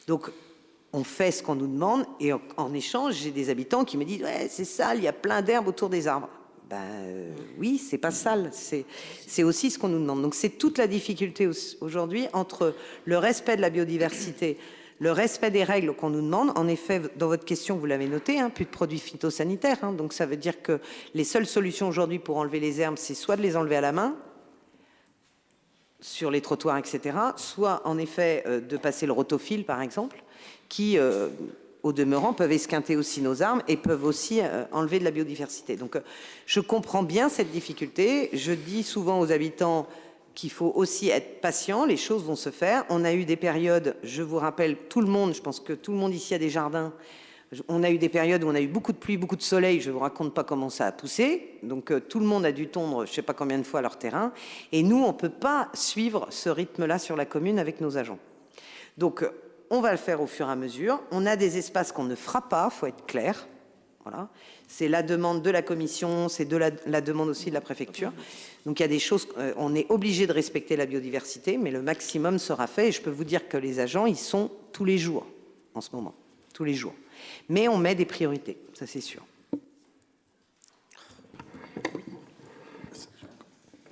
Donc, on fait ce qu'on nous demande, et en échange, j'ai des habitants qui me disent « Ouais, c'est sale, il y a plein d'herbes autour des arbres. » Oui, c'est pas sale, c'est aussi ce qu'on nous demande. Donc, c'est toute la difficulté aujourd'hui entre le respect de la biodiversité, le respect des règles qu'on nous demande. En effet, dans votre question, vous l'avez noté, plus de produits phytosanitaires. Donc ça veut dire que les seules solutions aujourd'hui pour enlever les herbes, c'est soit de les enlever à la main, sur les trottoirs, etc., soit en effet de passer le rotofil, par exemple, qui, au demeurant, peuvent esquinter aussi nos arbres et peuvent aussi enlever de la biodiversité. Donc je comprends bien cette difficulté. Je dis souvent aux habitants qu'il faut aussi être patient, les choses vont se faire. On a eu des périodes, je vous rappelle, tout le monde, je pense que tout le monde ici a des jardins, on a eu des périodes où on a eu beaucoup de pluie, beaucoup de soleil, je ne vous raconte pas comment ça a poussé, donc tout le monde a dû tondre je ne sais pas combien de fois leur terrain, et nous, on ne peut pas suivre ce rythme-là sur la commune avec nos agents. Donc, on va le faire au fur et à mesure. On a des espaces qu'on ne fera pas, il faut être clair. Voilà. C'est la demande de la commission, c'est de la demande aussi de la préfecture. Donc il y a des choses, on est obligé de respecter la biodiversité, mais le maximum sera fait. Et je peux vous dire que les agents, ils sont tous les jours en ce moment, tous les jours. Mais on met des priorités, ça c'est sûr.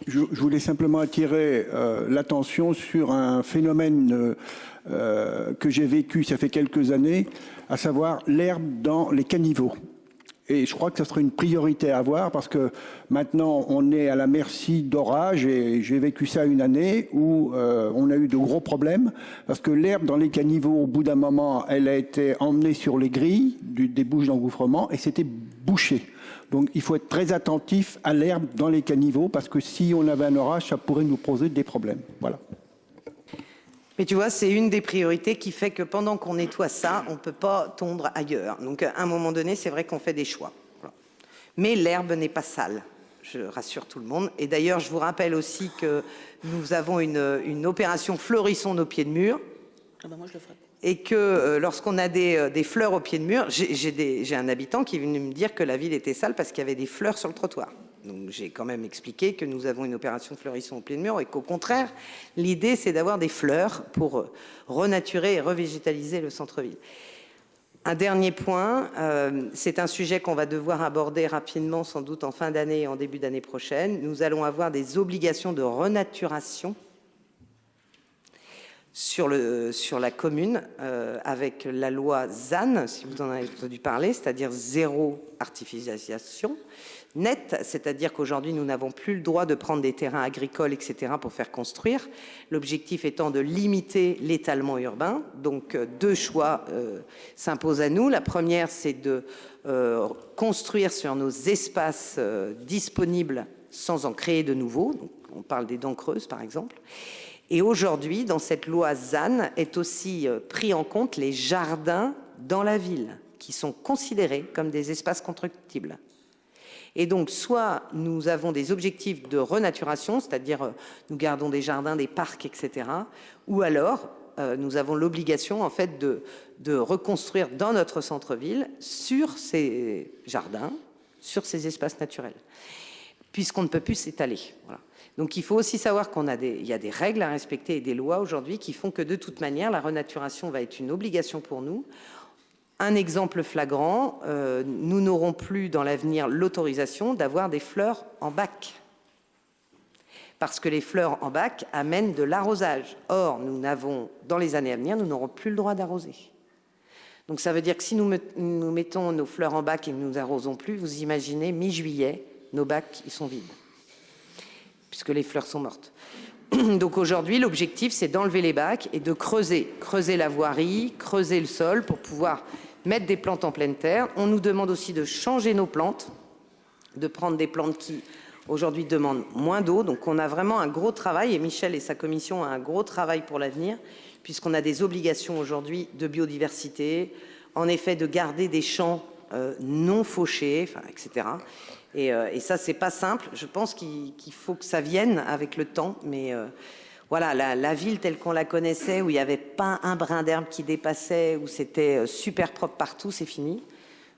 Je voulais simplement attirer l'attention sur un phénomène que j'ai vécu, ça fait quelques années, à savoir l'herbe dans les caniveaux. Et je crois que ça serait une priorité à avoir parce que maintenant, on est à la merci d'orages et j'ai vécu ça une année où on a eu de gros problèmes parce que l'herbe dans les caniveaux, au bout d'un moment, elle a été emmenée sur les grilles des bouches d'engouffrement et c'était bouché. Donc, il faut être très attentif à l'herbe dans les caniveaux parce que si on avait un orage, ça pourrait nous poser des problèmes. Voilà. Mais tu vois, c'est une des priorités qui fait que pendant qu'on nettoie ça, on ne peut pas tondre ailleurs. Donc, à un moment donné, c'est vrai qu'on fait des choix. Voilà. Mais l'herbe n'est pas sale, je rassure tout le monde. Et d'ailleurs, je vous rappelle aussi que nous avons une opération Fleurissons nos pieds de mur. Ah ben moi, je le ferai. Et que lorsqu'on a des fleurs au pied de mur, j'ai un habitant qui est venu me dire que la ville était sale parce qu'il y avait des fleurs sur le trottoir. Donc j'ai quand même expliqué que nous avons une opération Fleurissons au pied de mur et qu'au contraire, l'idée c'est d'avoir des fleurs pour renaturer et revégétaliser le centre-ville. Un dernier point, c'est un sujet qu'on va devoir aborder rapidement, sans doute en fin d'année et en début d'année prochaine. Nous allons avoir des obligations de renaturation sur la commune avec la loi ZAN, si vous en avez entendu parler, c'est-à-dire zéro artificialisation nette, c'est-à-dire qu'aujourd'hui nous n'avons plus le droit de prendre des terrains agricoles, etc. pour faire construire, l'objectif étant de limiter l'étalement urbain. Donc deux choix s'imposent à nous. La première, c'est de construire sur nos espaces disponibles sans en créer de nouveaux. Donc, on parle des dents creuses, par exemple. Et aujourd'hui, dans cette loi ZAN, est aussi pris en compte les jardins dans la ville, qui sont considérés comme des espaces constructibles. Et donc, soit nous avons des objectifs de renaturation, c'est-à-dire nous gardons des jardins, des parcs, etc., ou alors nous avons l'obligation, en fait, de reconstruire dans notre centre-ville, sur ces jardins, sur ces espaces naturels, puisqu'on ne peut plus s'étaler. Voilà. Donc, il faut aussi savoir il y a des règles à respecter et des lois aujourd'hui qui font que, de toute manière, la renaturation va être une obligation pour nous. Un exemple flagrant, nous n'aurons plus dans l'avenir l'autorisation d'avoir des fleurs en bac. Parce que les fleurs en bac amènent de l'arrosage. Or, dans les années à venir, nous n'aurons plus le droit d'arroser. Donc ça veut dire que si nous mettons nos fleurs en bac et que nous n'arrosons plus, vous imaginez, mi-juillet, nos bacs, ils sont vides, puisque les fleurs sont mortes. Donc aujourd'hui, l'objectif, c'est d'enlever les bacs et de creuser la voirie, creuser le sol pour pouvoir mettre des plantes en pleine terre. On nous demande aussi de changer nos plantes, de prendre des plantes qui, aujourd'hui, demandent moins d'eau. Donc on a vraiment un gros travail, et Michel et sa commission ont un gros travail pour l'avenir, puisqu'on a des obligations aujourd'hui de biodiversité, en effet de garder des champs non fauchés, etc. Et ça, c'est pas simple. Je pense qu'il faut que ça vienne avec le temps, mais voilà, la ville telle qu'on la connaissait, où il n'y avait pas un brin d'herbe qui dépassait, où c'était super propre partout, c'est fini.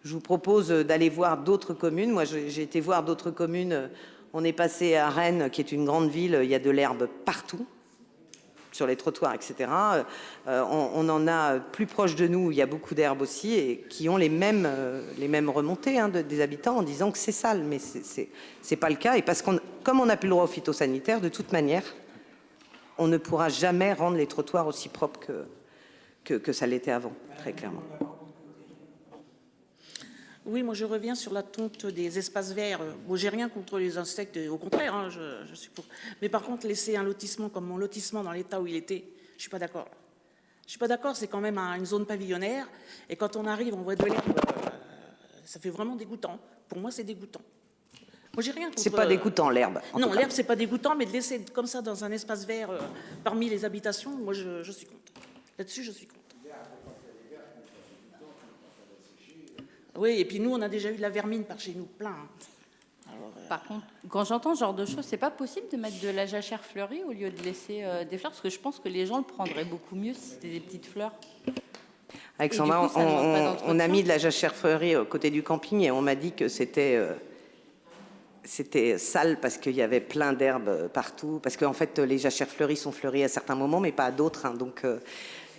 Je vous propose d'aller voir d'autres communes. Moi, j'ai été voir d'autres communes. On est passé à Rennes, qui est une grande ville, il y a de l'herbe partout, sur les trottoirs, etc. On en a plus proche de nous, il y a beaucoup d'herbes aussi, et qui ont les mêmes remontées des habitants en disant que c'est sale, mais c'est pas le cas. Et parce comme on n'a plus le droit au phytosanitaire, de toute manière, on ne pourra jamais rendre les trottoirs aussi propres que ça l'était avant, très clairement. Oui, moi je reviens sur la tonte des espaces verts. Bon, j'ai rien contre les insectes, au contraire, hein, je suis pour. Mais par contre, laisser un lotissement comme mon lotissement dans l'état où il était, je suis pas d'accord. Je suis pas d'accord, c'est quand même une zone pavillonnaire. Et quand on arrive, on voit de l'herbe, ça fait vraiment dégoûtant. Pour moi, c'est dégoûtant. Moi, j'ai rien contre. C'est pas dégoûtant, l'herbe. Non, l'herbe, c'est pas dégoûtant, mais de laisser comme ça dans un espace vert parmi les habitations, moi, je suis contre. Là-dessus, je suis contre. Oui, et puis nous, on a déjà eu de la vermine par chez nous, plein. Alors, Par contre, quand j'entends ce genre de choses, c'est pas possible de mettre de la jachère fleurie au lieu de laisser des fleurs, parce que je pense que les gens le prendraient beaucoup mieux si c'était des petites fleurs. Alexandra, on a mis de la jachère fleurie au côté du camping et on m'a dit que c'était sale parce qu'il y avait plein d'herbes partout. Parce qu'en fait, les jachères fleuries sont fleuries à certains moments, mais pas à d'autres. Hein, donc,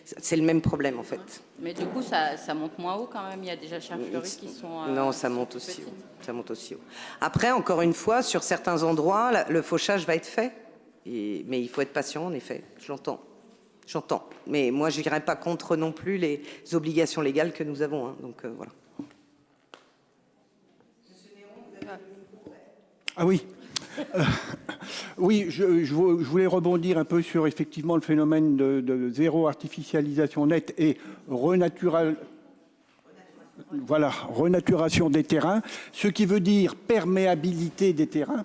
c'est le même problème, en fait. Mais du coup, ça monte moins haut quand même. Il y a des jachères fleuries qui sont... non, ça monte aussi haut. Ça monte aussi haut. Après, encore une fois, sur certains endroits, le fauchage va être fait. Mais il faut être patient, en effet. Je l'entends. J'entends. Mais moi, je n'irai pas contre non plus les obligations légales que nous avons. Hein, donc, voilà. Ah oui. Oui, je voulais rebondir un peu sur effectivement le phénomène de zéro artificialisation nette et renaturation des terrains, ce qui veut dire perméabilité des terrains.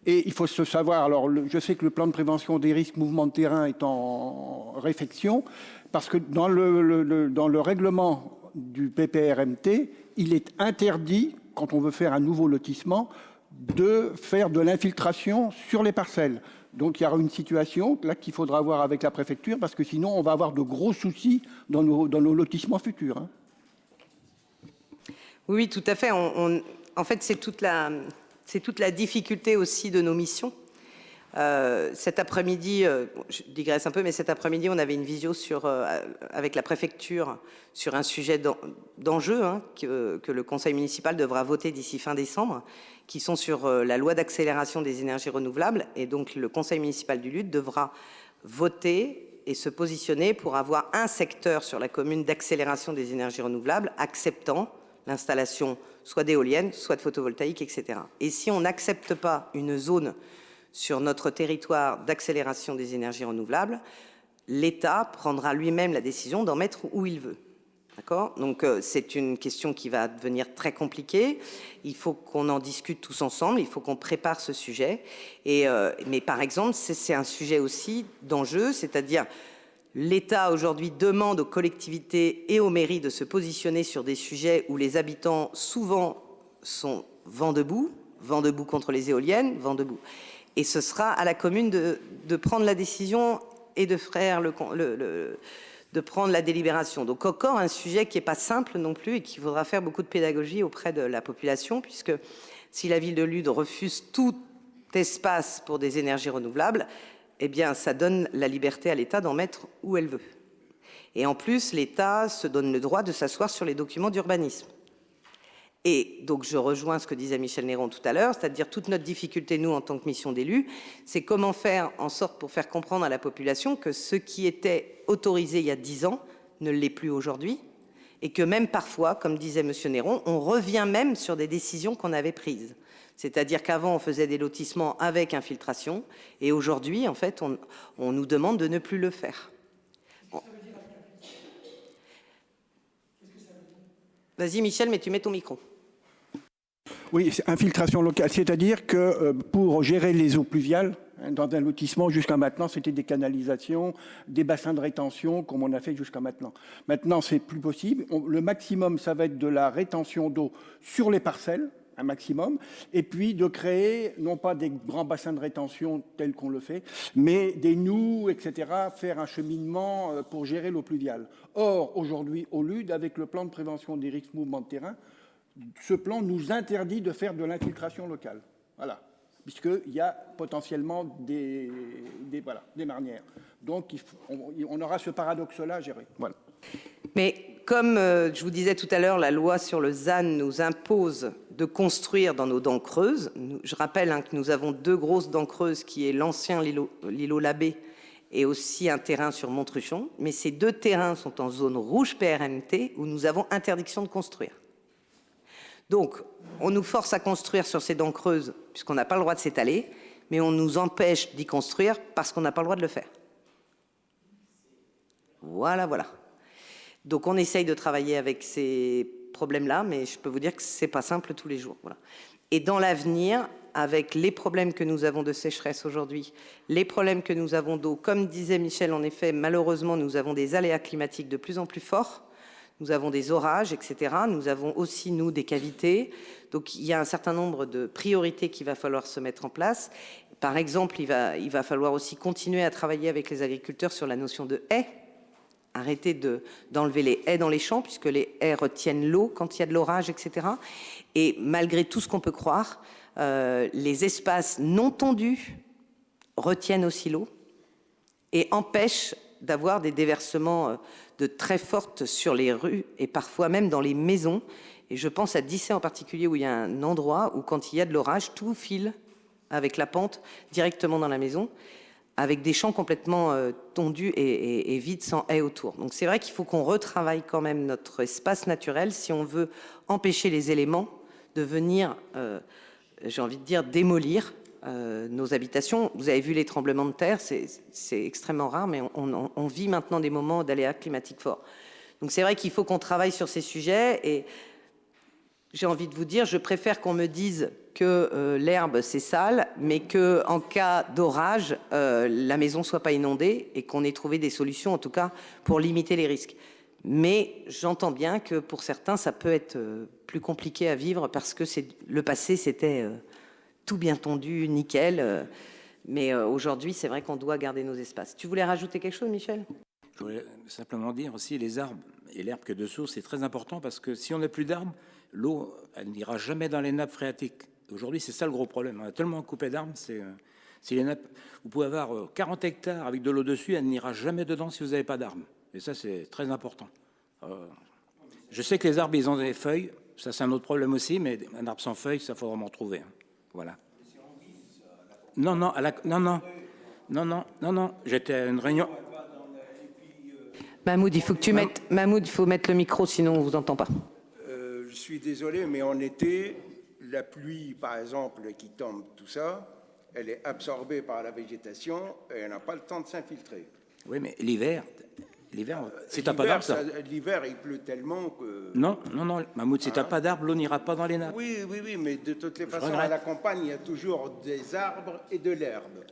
Et il faut se savoir, alors je sais que le plan de prévention des risques mouvements de terrain est en réflexion, parce que dans le règlement du PPRMT, il est interdit, quand on veut faire un nouveau lotissement, de faire de l'infiltration sur les parcelles. Donc il y aura une situation là qu'il faudra voir avec la préfecture, parce que sinon on va avoir de gros soucis dans nos lotissements futurs. Hein. Oui, tout à fait. En fait, c'est toute la difficulté aussi de nos missions. Cet après-midi, je digresse un peu, mais cet après-midi, on avait une visio avec la préfecture sur un sujet d'enjeu que le conseil municipal devra voter d'ici fin décembre, qui sont sur la loi d'accélération des énergies renouvelables. Et donc, le conseil municipal du Lude devra voter et se positionner pour avoir un secteur sur la commune d'accélération des énergies renouvelables, acceptant l'installation soit d'éoliennes, soit de photovoltaïques, etc. Et si on n'accepte pas une zone sur notre territoire d'accélération des énergies renouvelables, l'État prendra lui-même la décision d'en mettre où il veut. D'accord ? Donc, c'est une question qui va devenir très compliquée. Il faut qu'on en discute tous ensemble. Il faut qu'on prépare ce sujet. Mais par exemple, c'est un sujet aussi d'enjeu, c'est-à-dire l'État aujourd'hui demande aux collectivités et aux mairies de se positionner sur des sujets où les habitants souvent sont vent debout contre les éoliennes, vent debout. Et ce sera à la commune de prendre la décision et de faire de prendre la délibération. Donc encore un sujet qui n'est pas simple non plus et qui faudra faire beaucoup de pédagogie auprès de la population, puisque si la ville de Lude refuse tout espace pour des énergies renouvelables, eh bien ça donne la liberté à l'État d'en mettre où elle veut. Et en plus, l'État se donne le droit de s'asseoir sur les documents d'urbanisme. Et donc je rejoins ce que disait Michel Néron tout à l'heure, c'est-à-dire toute notre difficulté, nous, en tant que mission d'élus, c'est comment faire en sorte pour faire comprendre à la population que ce qui était autorisé il y a 10 ans ne l'est plus aujourd'hui, et que même parfois, comme disait Monsieur Néron, on revient même sur des décisions qu'on avait prises. C'est-à-dire qu'avant, on faisait des lotissements avec infiltration, et aujourd'hui, en fait, on nous demande de ne plus le faire. Bon. Vas-y, Michel, mais tu mets ton micro. Oui, infiltration locale, c'est-à-dire que pour gérer les eaux pluviales, dans un lotissement, jusqu'à maintenant, c'était des canalisations, des bassins de rétention, comme on a fait jusqu'à maintenant. Maintenant, c'est plus possible. Le maximum, ça va être de la rétention d'eau sur les parcelles, un maximum, et puis de créer, non pas des grands bassins de rétention tels qu'on le fait, mais des noues, etc., faire un cheminement pour gérer l'eau pluviale. Or, aujourd'hui, au LUD, avec le plan de prévention des risques mouvements de terrain, ce plan nous interdit de faire de l'infiltration locale. Voilà. Puisqu'il y a potentiellement des marnières. Donc, on aura ce paradoxe-là à gérer. Voilà. Mais comme je vous disais tout à l'heure, la loi sur le ZAN nous impose de construire dans nos dents creuses. Je rappelle que nous avons 2 grosses dents creuses, qui est l'ancien l'îlot Labbé et aussi un terrain sur Montruchon. Mais ces 2 terrains sont en zone rouge PRMT où nous avons interdiction de construire. Donc, on nous force à construire sur ces dents creuses puisqu'on n'a pas le droit de s'étaler, mais on nous empêche d'y construire parce qu'on n'a pas le droit de le faire. Voilà, voilà. Donc, on essaye de travailler avec ces problèmes-là, mais je peux vous dire que ce n'est pas simple tous les jours. Voilà. Et dans l'avenir, avec les problèmes que nous avons de sécheresse aujourd'hui, les problèmes que nous avons d'eau, comme disait Michel, en effet, malheureusement, nous avons des aléas climatiques de plus en plus forts. Nous avons des orages, etc. Nous avons aussi, nous, des cavités. Donc, il y a un certain nombre de priorités qu'il va falloir se mettre en place. Par exemple, il va falloir aussi continuer à travailler avec les agriculteurs sur la notion de haies. Arrêter d'enlever les haies dans les champs, puisque les haies retiennent l'eau quand il y a de l'orage, etc. Et malgré tout ce qu'on peut croire, les espaces non tondus retiennent aussi l'eau et empêchent d'avoir des déversements de très fortes sur les rues et parfois même dans les maisons. Et je pense à Dissay en particulier, où il y a un endroit où, quand il y a de l'orage, tout file avec la pente directement dans la maison, avec des champs complètement tondus et vides, sans haies autour. Donc c'est vrai qu'il faut qu'on retravaille quand même notre espace naturel si on veut empêcher les éléments de venir, j'ai envie de dire, démolir nos habitations. Vous avez vu les tremblements de terre, c'est extrêmement rare, mais on vit maintenant des moments d'aléas climatiques forts. Donc c'est vrai qu'il faut qu'on travaille sur ces sujets, et j'ai envie de vous dire, je préfère qu'on me dise que l'herbe c'est sale, mais qu'en cas d'orage, la maison ne soit pas inondée et qu'on ait trouvé des solutions, en tout cas, pour limiter les risques. Mais j'entends bien que pour certains, ça peut être plus compliqué à vivre parce que le passé, c'était tout bien tondu, nickel. Mais aujourd'hui, c'est vrai qu'on doit garder nos espaces. Tu voulais rajouter quelque chose, Michel ? Je voulais simplement dire aussi les arbres et l'herbe que de source, c'est très important parce que si on n'a plus d'arbres, l'eau, elle n'ira jamais dans les nappes phréatiques. Aujourd'hui, c'est ça le gros problème. On a tellement coupé d'arbres, c'est les nappes. Vous pouvez avoir 40 hectares avec de l'eau dessus, elle n'ira jamais dedans si vous n'avez pas d'arbres. Et ça, c'est très important. Je sais que les arbres, ils ont des feuilles. Ça, c'est un autre problème aussi, mais un arbre sans feuilles, ça, faut vraiment en trouver. Voilà. Non. J'étais à une réunion. Mahmoud, il faut que tu mettes. Mahmoud, il faut mettre le micro, sinon on vous entend pas. Je suis désolé, mais en été, la pluie, par exemple, qui tombe, tout ça, elle est absorbée par la végétation et elle n'a pas le temps de s'infiltrer. Oui, mais l'hiver, L'hiver, si t'as pas d'arbre, ça... L'hiver, il pleut tellement que... Non, Mahmoud, si t'as pas d'arbre, l'eau n'ira pas dans les nappes. Oui, mais de toutes les façons, à la campagne, il y a toujours des arbres et de l'herbe.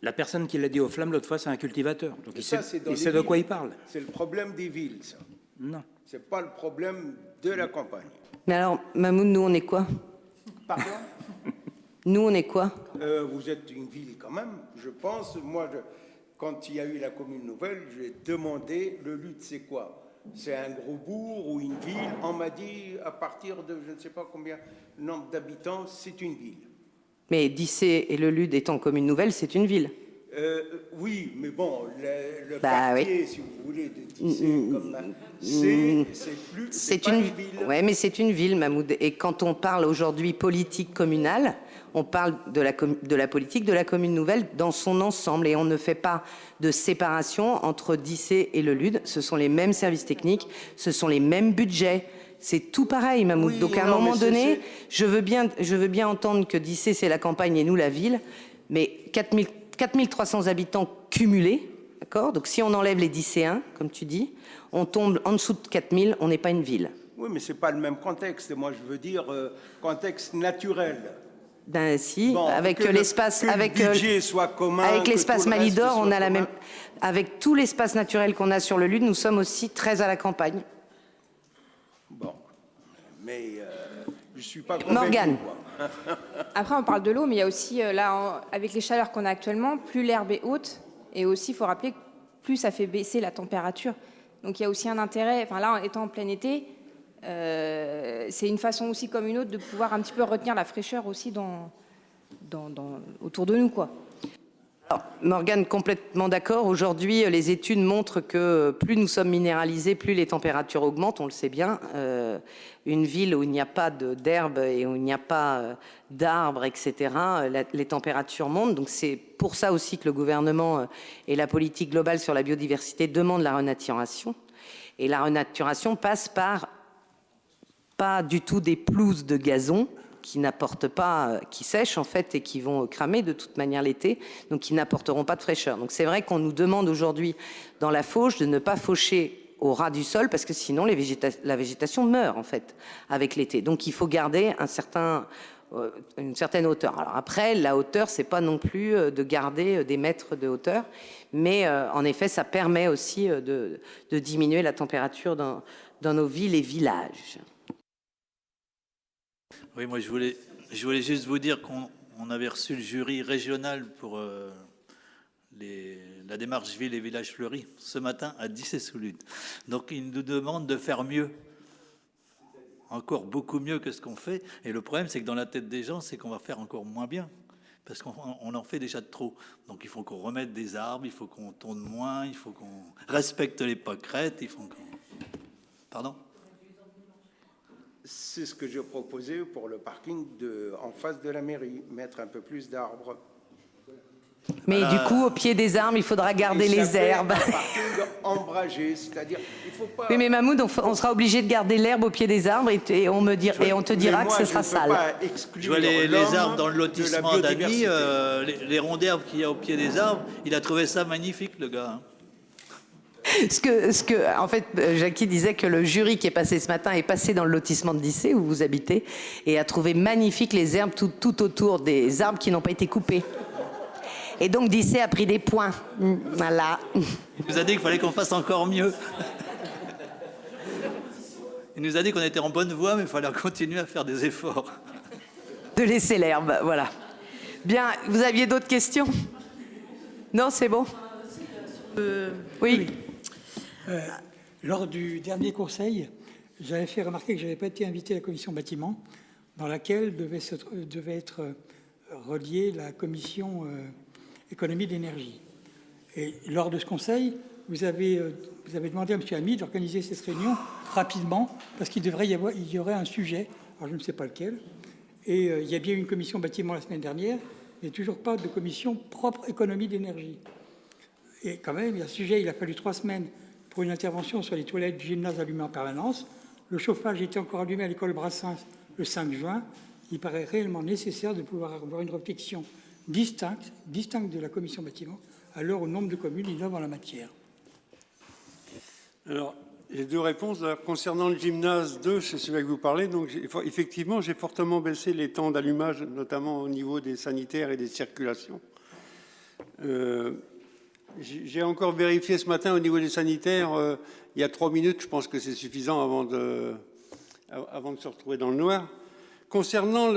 La personne qui l'a dit aux flammes l'autre fois, c'est un cultivateur. Donc il ça, sait de quoi il parle. C'est le problème des villes, ça. Non. C'est pas le problème de la campagne. Mais alors, Mahmoud, nous, on est quoi? Pardon? Nous, on est quoi? Vous êtes une ville quand même, je pense. Moi, quand il y a eu la commune nouvelle, j'ai demandé, le Lude, c'est quoi? C'est un gros bourg ou une ville? On m'a dit, à partir de je ne sais pas combien nombre d'habitants, c'est une ville. Mais Dissé et le Lude étant commune nouvelle, c'est une ville. Oui, mais bon, le quartier, si vous voulez, de Dissé, c'est une ville. Oui, mais c'est une ville, Mahmoud. Et quand on parle aujourd'hui politique communale, on parle de la politique de la commune nouvelle dans son ensemble. Et on ne fait pas de séparation entre Dissé et le Lude. Ce sont les mêmes services techniques, ce sont les mêmes budgets. C'est tout pareil, Mahmoud. Oui, donc à un moment donné, je veux bien entendre que Dissé, c'est la campagne et nous la ville. Mais 4300 habitants cumulés, d'accord? Donc si on enlève les Disséens, comme tu dis, on tombe en dessous de 4000, on n'est pas une ville. Oui, mais ce n'est pas le même contexte. Moi, je veux dire contexte naturel. Ben si, bon, avec l'espace, avec l'espace Malidor, on a la même. Avec tout l'espace naturel qu'on a sur le Lude, nous sommes aussi très à la campagne. Bon, mais je suis pas convaincu. Morgane. Après, on parle de l'eau, mais il y a aussi là, avec les chaleurs qu'on a actuellement, plus l'herbe est haute, et aussi, il faut rappeler que plus ça fait baisser la température. Donc il y a aussi un intérêt. Enfin là, étant en plein été. C'est une façon aussi comme une autre de pouvoir un petit peu retenir la fraîcheur aussi autour de nous, quoi. Alors, Morgane, complètement d'accord. Aujourd'hui, les études montrent que plus nous sommes minéralisés, plus les températures augmentent, on le sait bien. Une ville où il n'y a pas d'herbe et où il n'y a pas d'arbres, etc., les températures montent. Donc c'est pour ça aussi que le gouvernement et la politique globale sur la biodiversité demandent la renaturation. Et la renaturation passe par pas du tout des pelouses de gazon qui n'apportent pas, qui sèchent en fait et qui vont cramer de toute manière l'été, donc qui n'apporteront pas de fraîcheur. Donc c'est vrai qu'on nous demande aujourd'hui dans la fauche de ne pas faucher au ras du sol parce que sinon la végétation meurt en fait avec l'été. Donc il faut garder une certaine hauteur. Alors après, la hauteur, c'est pas non plus de garder des mètres de hauteur, mais en effet, ça permet aussi de diminuer la température dans nos villes et villages. Oui, moi je voulais juste vous dire qu'on avait reçu le jury régional pour la démarche ville et village fleuris ce matin à Dissé-sous-Lude. Donc ils nous demandent de faire mieux, encore beaucoup mieux que ce qu'on fait. Et le problème, c'est que dans la tête des gens, c'est qu'on va faire encore moins bien, parce qu'on en fait déjà de trop. Donc il faut qu'on remette des arbres, il faut qu'on tourne moins, il faut qu'on respecte les pâquerettes, il faut qu'on... Pardon ? C'est ce que je proposais pour le parking en face de la mairie, mettre un peu plus d'arbres. Mais du coup, au pied des arbres, il faudra garder les herbes. Un parking ombragé, c'est-à-dire, il faut pas... Oui, mais Mahmoud, on sera obligé de garder l'herbe au pied des arbres et on te dira que ce sera sale. Je vois les arbres dans le lotissement d'Annie, les ronds d'herbe qu'il y a au pied des arbres, il a trouvé ça magnifique, le gars. En fait, Jackie disait que le jury qui est passé ce matin est passé dans le lotissement de Dissé, où vous habitez, et a trouvé magnifique les herbes tout autour des arbres qui n'ont pas été coupés. Et donc Dissé a pris des points. Voilà. Il nous a dit qu'il fallait qu'on fasse encore mieux. Il nous a dit qu'on était en bonne voie, mais il fallait continuer à faire des efforts. De laisser l'herbe, voilà. Bien, vous aviez d'autres questions? Non, c'est bon. Oui. Lors du dernier conseil, j'avais fait remarquer que je n'avais pas été invité à la commission bâtiment, dans laquelle devait être reliée la commission économie d'énergie. Et lors de ce conseil, vous avez demandé à M. Ami d'organiser cette réunion rapidement, parce qu'il y aurait un sujet, alors je ne sais pas lequel, et il y a bien eu une commission bâtiment la semaine dernière, mais toujours pas de commission propre économie d'énergie. Et quand même, il y a un sujet, il a fallu 3 semaines pour une intervention sur les toilettes du gymnase allumées en permanence. Le chauffage était encore allumé à l'école Brassens le 5 juin. Il paraît réellement nécessaire de pouvoir avoir une réflexion distincte de la commission bâtiment, à l'heure où nombre de communes innovent en la matière. Alors, j'ai deux réponses. Alors, concernant le gymnase 2, c'est celui que vous parlez. Donc, effectivement, j'ai fortement baissé les temps d'allumage, notamment au niveau des sanitaires et des circulations. J'ai encore vérifié ce matin au niveau des sanitaires. Il y a 3 minutes, je pense que c'est suffisant avant de se retrouver dans le noir. Concernant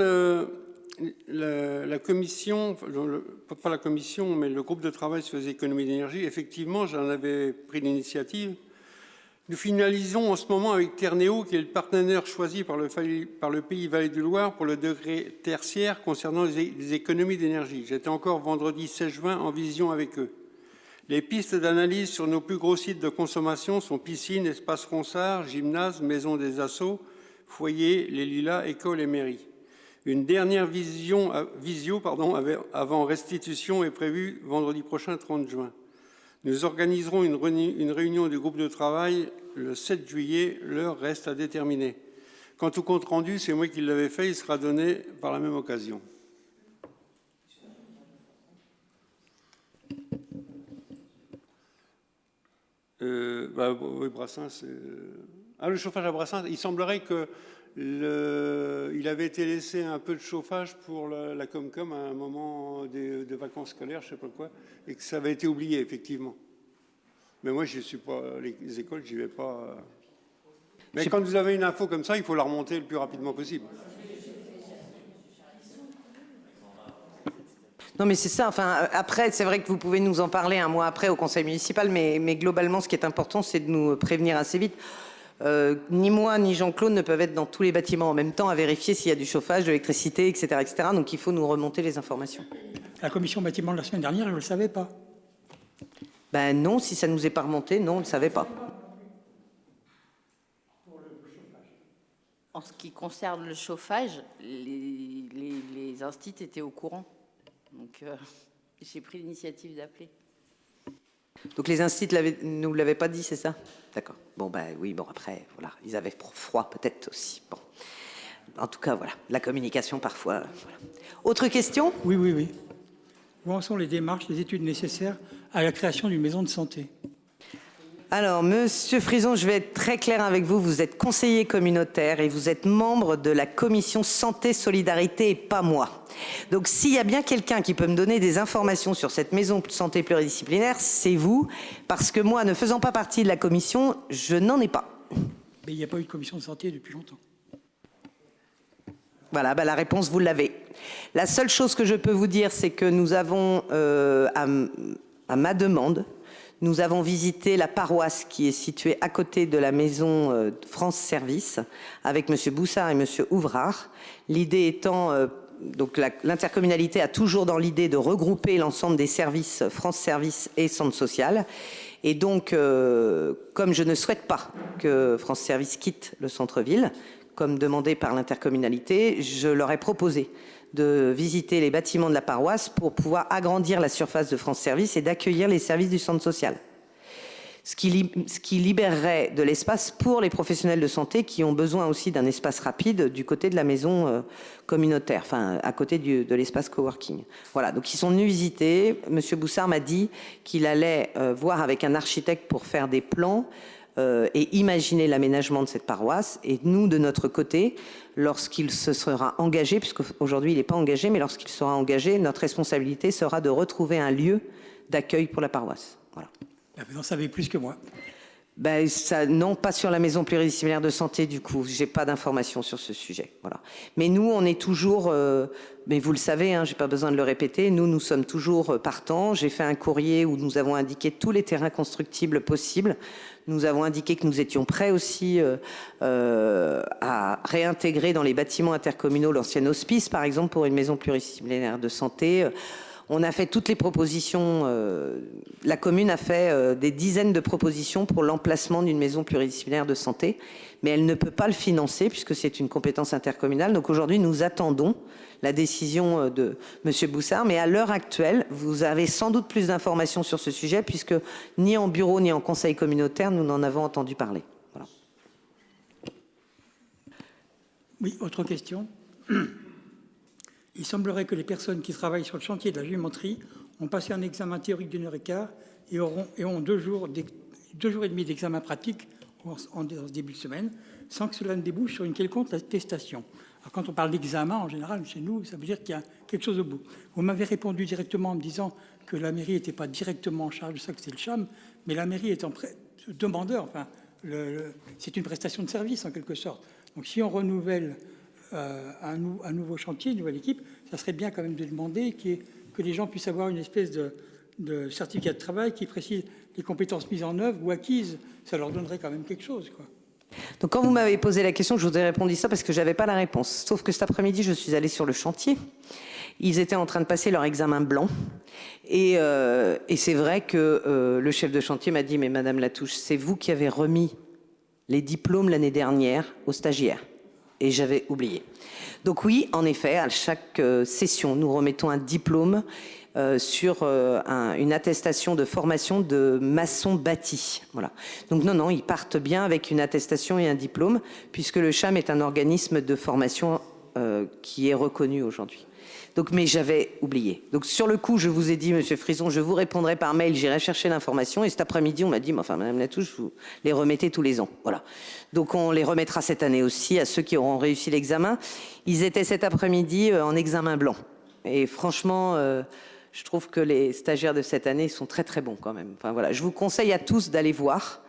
la commission, pas la commission, mais le groupe de travail sur les économies d'énergie, effectivement, j'en avais pris l'initiative. Nous finalisons en ce moment avec Ternéo, qui est le partenaire choisi par le Pays Vallée du Loir pour le degré tertiaire concernant les économies d'énergie. J'étais encore vendredi 16 juin en vision avec eux. Les pistes d'analyse sur nos plus gros sites de consommation sont piscines, espaces Ronsard, gymnases, maisons des assos, foyers, les lilas, écoles et mairies. Une dernière visio avant restitution est prévue vendredi prochain, 30 juin. Nous organiserons une réunion du groupe de travail le 7 juillet. L'heure reste à déterminer. Quant au compte rendu, c'est moi qui l'avais fait. Il sera donné par la même occasion. Oui, Brassens. Le chauffage à Brassens. Il semblerait que il avait été laissé un peu de chauffage pour la Comcom à un moment de vacances scolaires, je ne sais pas quoi, et que ça avait été oublié, effectivement. Mais moi, je ne suis pas les écoles, j'y vais pas. Mais quand vous avez une info comme ça, il faut la remonter le plus rapidement possible. Non, mais c'est ça. Enfin, après, c'est vrai que vous pouvez nous en parler un mois après au conseil municipal, mais globalement, ce qui est important, c'est de nous prévenir assez vite. Ni moi ni Jean-Claude ne peuvent être dans tous les bâtiments en même temps à vérifier s'il y a du chauffage, de l'électricité, etc., etc. Donc il faut nous remonter les informations. La commission bâtiment de la semaine dernière, je ne le savais pas. Ben non, si ça ne nous est pas remonté, non, on ne le savait pas. En ce qui concerne le chauffage, les instituts étaient au courant. Donc j'ai pris l'initiative d'appeler. Donc les instituts ne nous l'avaient pas dit, c'est ça? D'accord. Bon, oui, après, voilà, ils avaient froid peut-être aussi. Bon. En tout cas, voilà, la communication parfois. Voilà. Autre question? Oui. Où en sont les démarches, les études nécessaires à la création d'une maison de santé? Alors, Monsieur Frison, je vais être très clair avec vous. Vous êtes conseiller communautaire et vous êtes membre de la commission santé, solidarité et pas moi. Donc, s'il y a bien quelqu'un qui peut me donner des informations sur cette maison de santé pluridisciplinaire, c'est vous. Parce que moi, ne faisant pas partie de la commission, je n'en ai pas. Mais il n'y a pas eu de commission de santé depuis longtemps. Voilà, la réponse, vous l'avez. La seule chose que je peux vous dire, c'est que nous avons, à ma demande, nous avons visité la paroisse qui est située à côté de la maison France Service avec M. Boussard et M. Ouvrard. L'idée étant, donc l'intercommunalité a toujours dans l'idée de regrouper l'ensemble des services France Service et Centre Social. Et donc, comme je ne souhaite pas que France Service quitte le centre-ville, comme demandé par l'intercommunalité, je leur ai proposé de visiter les bâtiments de la paroisse pour pouvoir agrandir la surface de France Service et d'accueillir les services du centre social. Ce qui libérerait de l'espace pour les professionnels de santé qui ont besoin aussi d'un espace rapide du côté de la maison communautaire, enfin à côté de l'espace coworking. Voilà, donc ils sont venus visiter. Monsieur Boussard m'a dit qu'il allait voir avec un architecte pour faire des plans et imaginer l'aménagement de cette paroisse. Et nous, de notre côté, lorsqu'il se sera engagé, puisqu'aujourd'hui il n'est pas engagé, mais lorsqu'il sera engagé, notre responsabilité sera de retrouver un lieu d'accueil pour la paroisse. Voilà. Vous en savez plus que moi. Non, pas sur la maison pluridisciplinaire de santé, du coup. J'ai pas d'informations sur ce sujet. Voilà. Mais nous, on est toujours, mais vous le savez, j'ai pas besoin de le répéter, nous sommes toujours partants. J'ai fait un courrier où nous avons indiqué tous les terrains constructibles possibles. Nous avons indiqué que nous étions prêts aussi à réintégrer dans les bâtiments intercommunaux l'ancien hospice, par exemple, pour une maison pluridisciplinaire de santé. On a fait toutes les propositions, la commune a fait des dizaines de propositions pour l'emplacement d'une maison pluridisciplinaire de santé, mais elle ne peut pas le financer puisque c'est une compétence intercommunale. Donc aujourd'hui, nous attendons la décision de M. Boussard, mais à l'heure actuelle, vous avez sans doute plus d'informations sur ce sujet puisque ni en bureau ni en conseil communautaire, nous n'en avons entendu parler. Voilà. Oui, autre question. Il semblerait que les personnes qui travaillent sur le chantier de la jumenterie ont passé un examen théorique d'1h15 et ont 2 jours 2 jours et demi d'examen pratique en ce début de semaine, sans que cela ne débouche sur une quelconque attestation. Alors, quand on parle d'examen, en général, chez nous, ça veut dire qu'il y a quelque chose au bout. Vous m'avez répondu directement en me disant que la mairie n'était pas directement en charge de ça, que c'était le CHAM, mais la mairie étant demandeur, enfin, c'est une prestation de service en quelque sorte. Donc si on renouvelle un nouveau chantier, une nouvelle équipe, ça serait bien quand même de demander que les gens puissent avoir une espèce de certificat de travail qui précise les compétences mises en œuvre ou acquises. Ça leur donnerait quand même quelque chose, quoi. Donc quand vous m'avez posé la question, je vous ai répondu ça parce que j'avais pas la réponse. Sauf que cet après-midi, je suis allée sur le chantier. Ils étaient en train de passer leur examen blanc. Et c'est vrai que le chef de chantier m'a dit « Mais Madame Latouche, c'est vous qui avez remis les diplômes l'année dernière aux stagiaires. » Et j'avais oublié. Donc oui, en effet, à chaque session, nous remettons un diplôme sur une attestation de formation de maçon bâti. Voilà. Donc non, ils partent bien avec une attestation et un diplôme, puisque le CHAM est un organisme de formation qui est reconnu aujourd'hui. Donc, mais j'avais oublié. Donc sur le coup, je vous ai dit, Monsieur Frison, je vous répondrai par mail, j'irai chercher l'information. Et cet après-midi, on m'a dit, enfin, Madame Latouche, vous les remettez tous les ans. Voilà. Donc on les remettra cette année aussi à ceux qui auront réussi l'examen. Ils étaient cet après-midi en examen blanc. Et franchement, je trouve que les stagiaires de cette année sont très très bons quand même. Enfin voilà, je vous conseille à tous d'aller voir.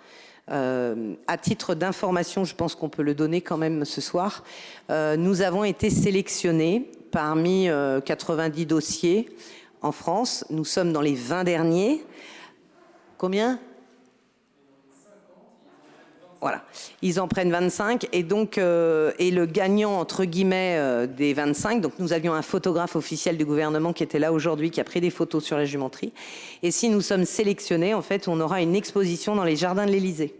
À titre d'information, je pense qu'on peut le donner quand même ce soir. Nous avons été sélectionnés parmi 90 dossiers en France. Nous sommes dans les 20 derniers. Combien ? Voilà, ils en prennent 25 et donc et le gagnant entre guillemets des 25. Donc nous avions un photographe officiel du gouvernement qui était là aujourd'hui, qui a pris des photos sur la jumenterie. Et si nous sommes sélectionnés, en fait, on aura une exposition dans les jardins de l'Élysée.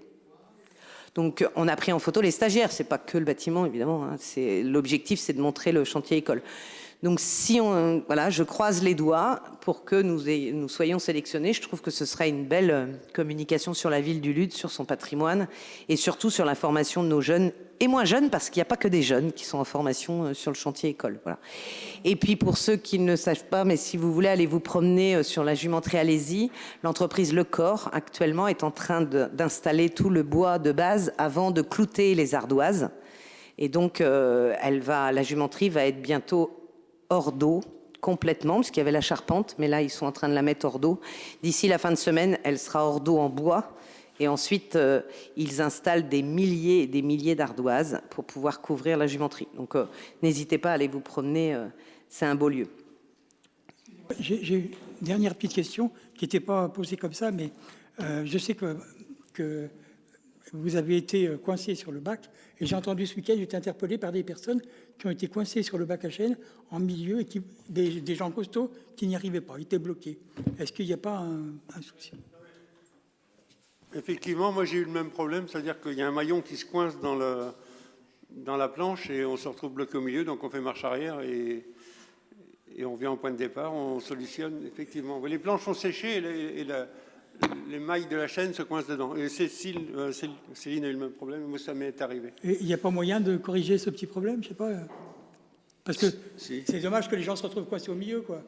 Donc on a pris en photo les stagiaires. C'est pas que le bâtiment évidemment. Hein. L'objectif, c'est de montrer le chantier école. Donc si voilà, je croise les doigts pour que nous soyons sélectionnés. Je trouve que ce serait une belle communication sur la ville du Lude, sur son patrimoine et surtout sur la formation de nos jeunes et moins jeunes, parce qu'il n'y a pas que des jeunes qui sont en formation sur le chantier école. Voilà. Et puis pour ceux qui ne savent pas, mais si vous voulez aller vous promener sur la jumenterie, allez-y. L'entreprise Lecor actuellement est en train d'installer tout le bois de base avant de clouter les ardoises. Et donc la jumenterie va être bientôt hors d'eau complètement, parce qu'il y avait la charpente, mais là ils sont en train de la mettre hors d'eau. D'ici la fin de semaine, elle sera hors d'eau en bois, et ensuite ils installent des milliers et des milliers d'ardoises pour pouvoir couvrir la jumenterie. Donc n'hésitez pas à aller vous promener, c'est un beau lieu. J'ai une dernière petite question qui n'était pas posée comme ça, mais je sais que vous avez été coincé sur le bac, et j'ai entendu ce week-end, j'ai été interpellé par des personnes qui ont été coincées sur le bac à chêne en milieu, et des gens costauds qui n'y arrivaient pas, ils étaient bloqués. Est-ce qu'il n'y a pas un souci ? Effectivement, moi j'ai eu le même problème, c'est-à-dire qu'il y a un maillon qui se coince dans la planche et on se retrouve bloqué au milieu, donc on fait marche arrière et on vient au point de départ, on solutionne, effectivement. Les planches sont séchées et les mailles de la chaîne se coincent dedans. Et Céline a eu le même problème, moi ça m'est arrivé. Et il n'y a pas moyen de corriger ce petit problème, je sais pas. Parce que c'est dommage que les gens se retrouvent coincés au milieu, quoi.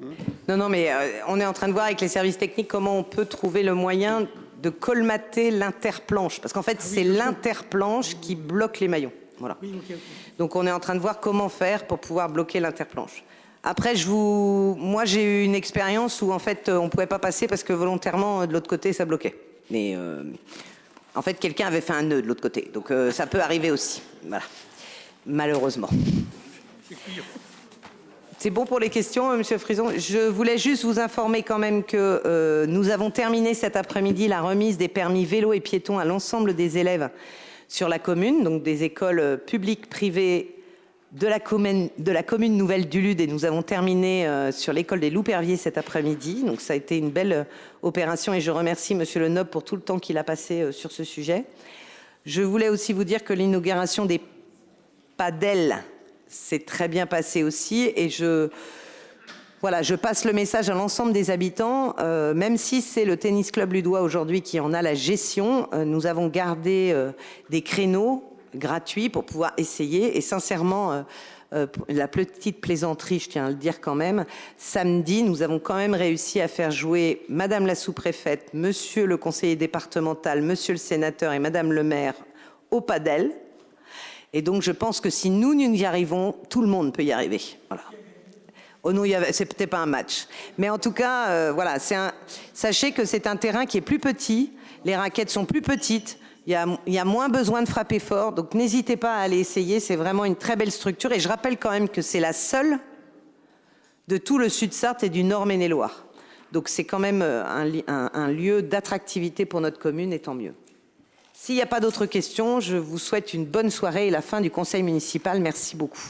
Non, mais on est en train de voir avec les services techniques comment on peut trouver le moyen de colmater l'interplanche. Parce qu'en fait, c'est l'interplanche qui bloque les maillons. Voilà. Oui, okay. Donc on est en train de voir comment faire pour pouvoir bloquer l'interplanche. Après, moi, j'ai eu une expérience où, en fait, on ne pouvait pas passer parce que volontairement, de l'autre côté, ça bloquait. Mais, en fait, quelqu'un avait fait un nœud de l'autre côté. Donc, ça peut arriver aussi. Voilà. Malheureusement. C'est bon pour les questions, Monsieur Frison. Je voulais juste vous informer quand même que nous avons terminé cet après-midi la remise des permis vélo et piétons à l'ensemble des élèves sur la commune, donc des écoles publiques, privées, de la commune nouvelle du Lude, et nous avons terminé sur l'école des Louperviers cet après-midi. Donc ça a été une belle opération et je remercie Monsieur Le Noble pour tout le temps qu'il a passé sur ce sujet. Je voulais aussi vous dire que l'inauguration des padels s'est très bien passée aussi, et je passe le message à l'ensemble des habitants, même si c'est le tennis club ludois aujourd'hui qui en a la gestion, nous avons gardé des créneaux gratuit pour pouvoir essayer. Et sincèrement, la petite plaisanterie, je tiens à le dire quand même, samedi, nous avons quand même réussi à faire jouer Madame la sous-préfète, Monsieur le conseiller départemental, Monsieur le sénateur et Madame le maire au padel. Et donc, je pense que si nous y arrivons, tout le monde peut y arriver. Voilà. Oh non, c'est peut-être pas un match. Mais en tout cas, voilà, sachez que c'est un terrain qui est plus petit, les raquettes sont plus petites, il y a moins besoin de frapper fort, donc n'hésitez pas à aller essayer, c'est vraiment une très belle structure. Et je rappelle quand même que c'est la seule de tout le Sud-Sarthe et du Nord Maine-et-Loire. Donc c'est quand même un lieu d'attractivité pour notre commune, et tant mieux. S'il n'y a pas d'autres questions, je vous souhaite une bonne soirée et la fin du conseil municipal. Merci beaucoup.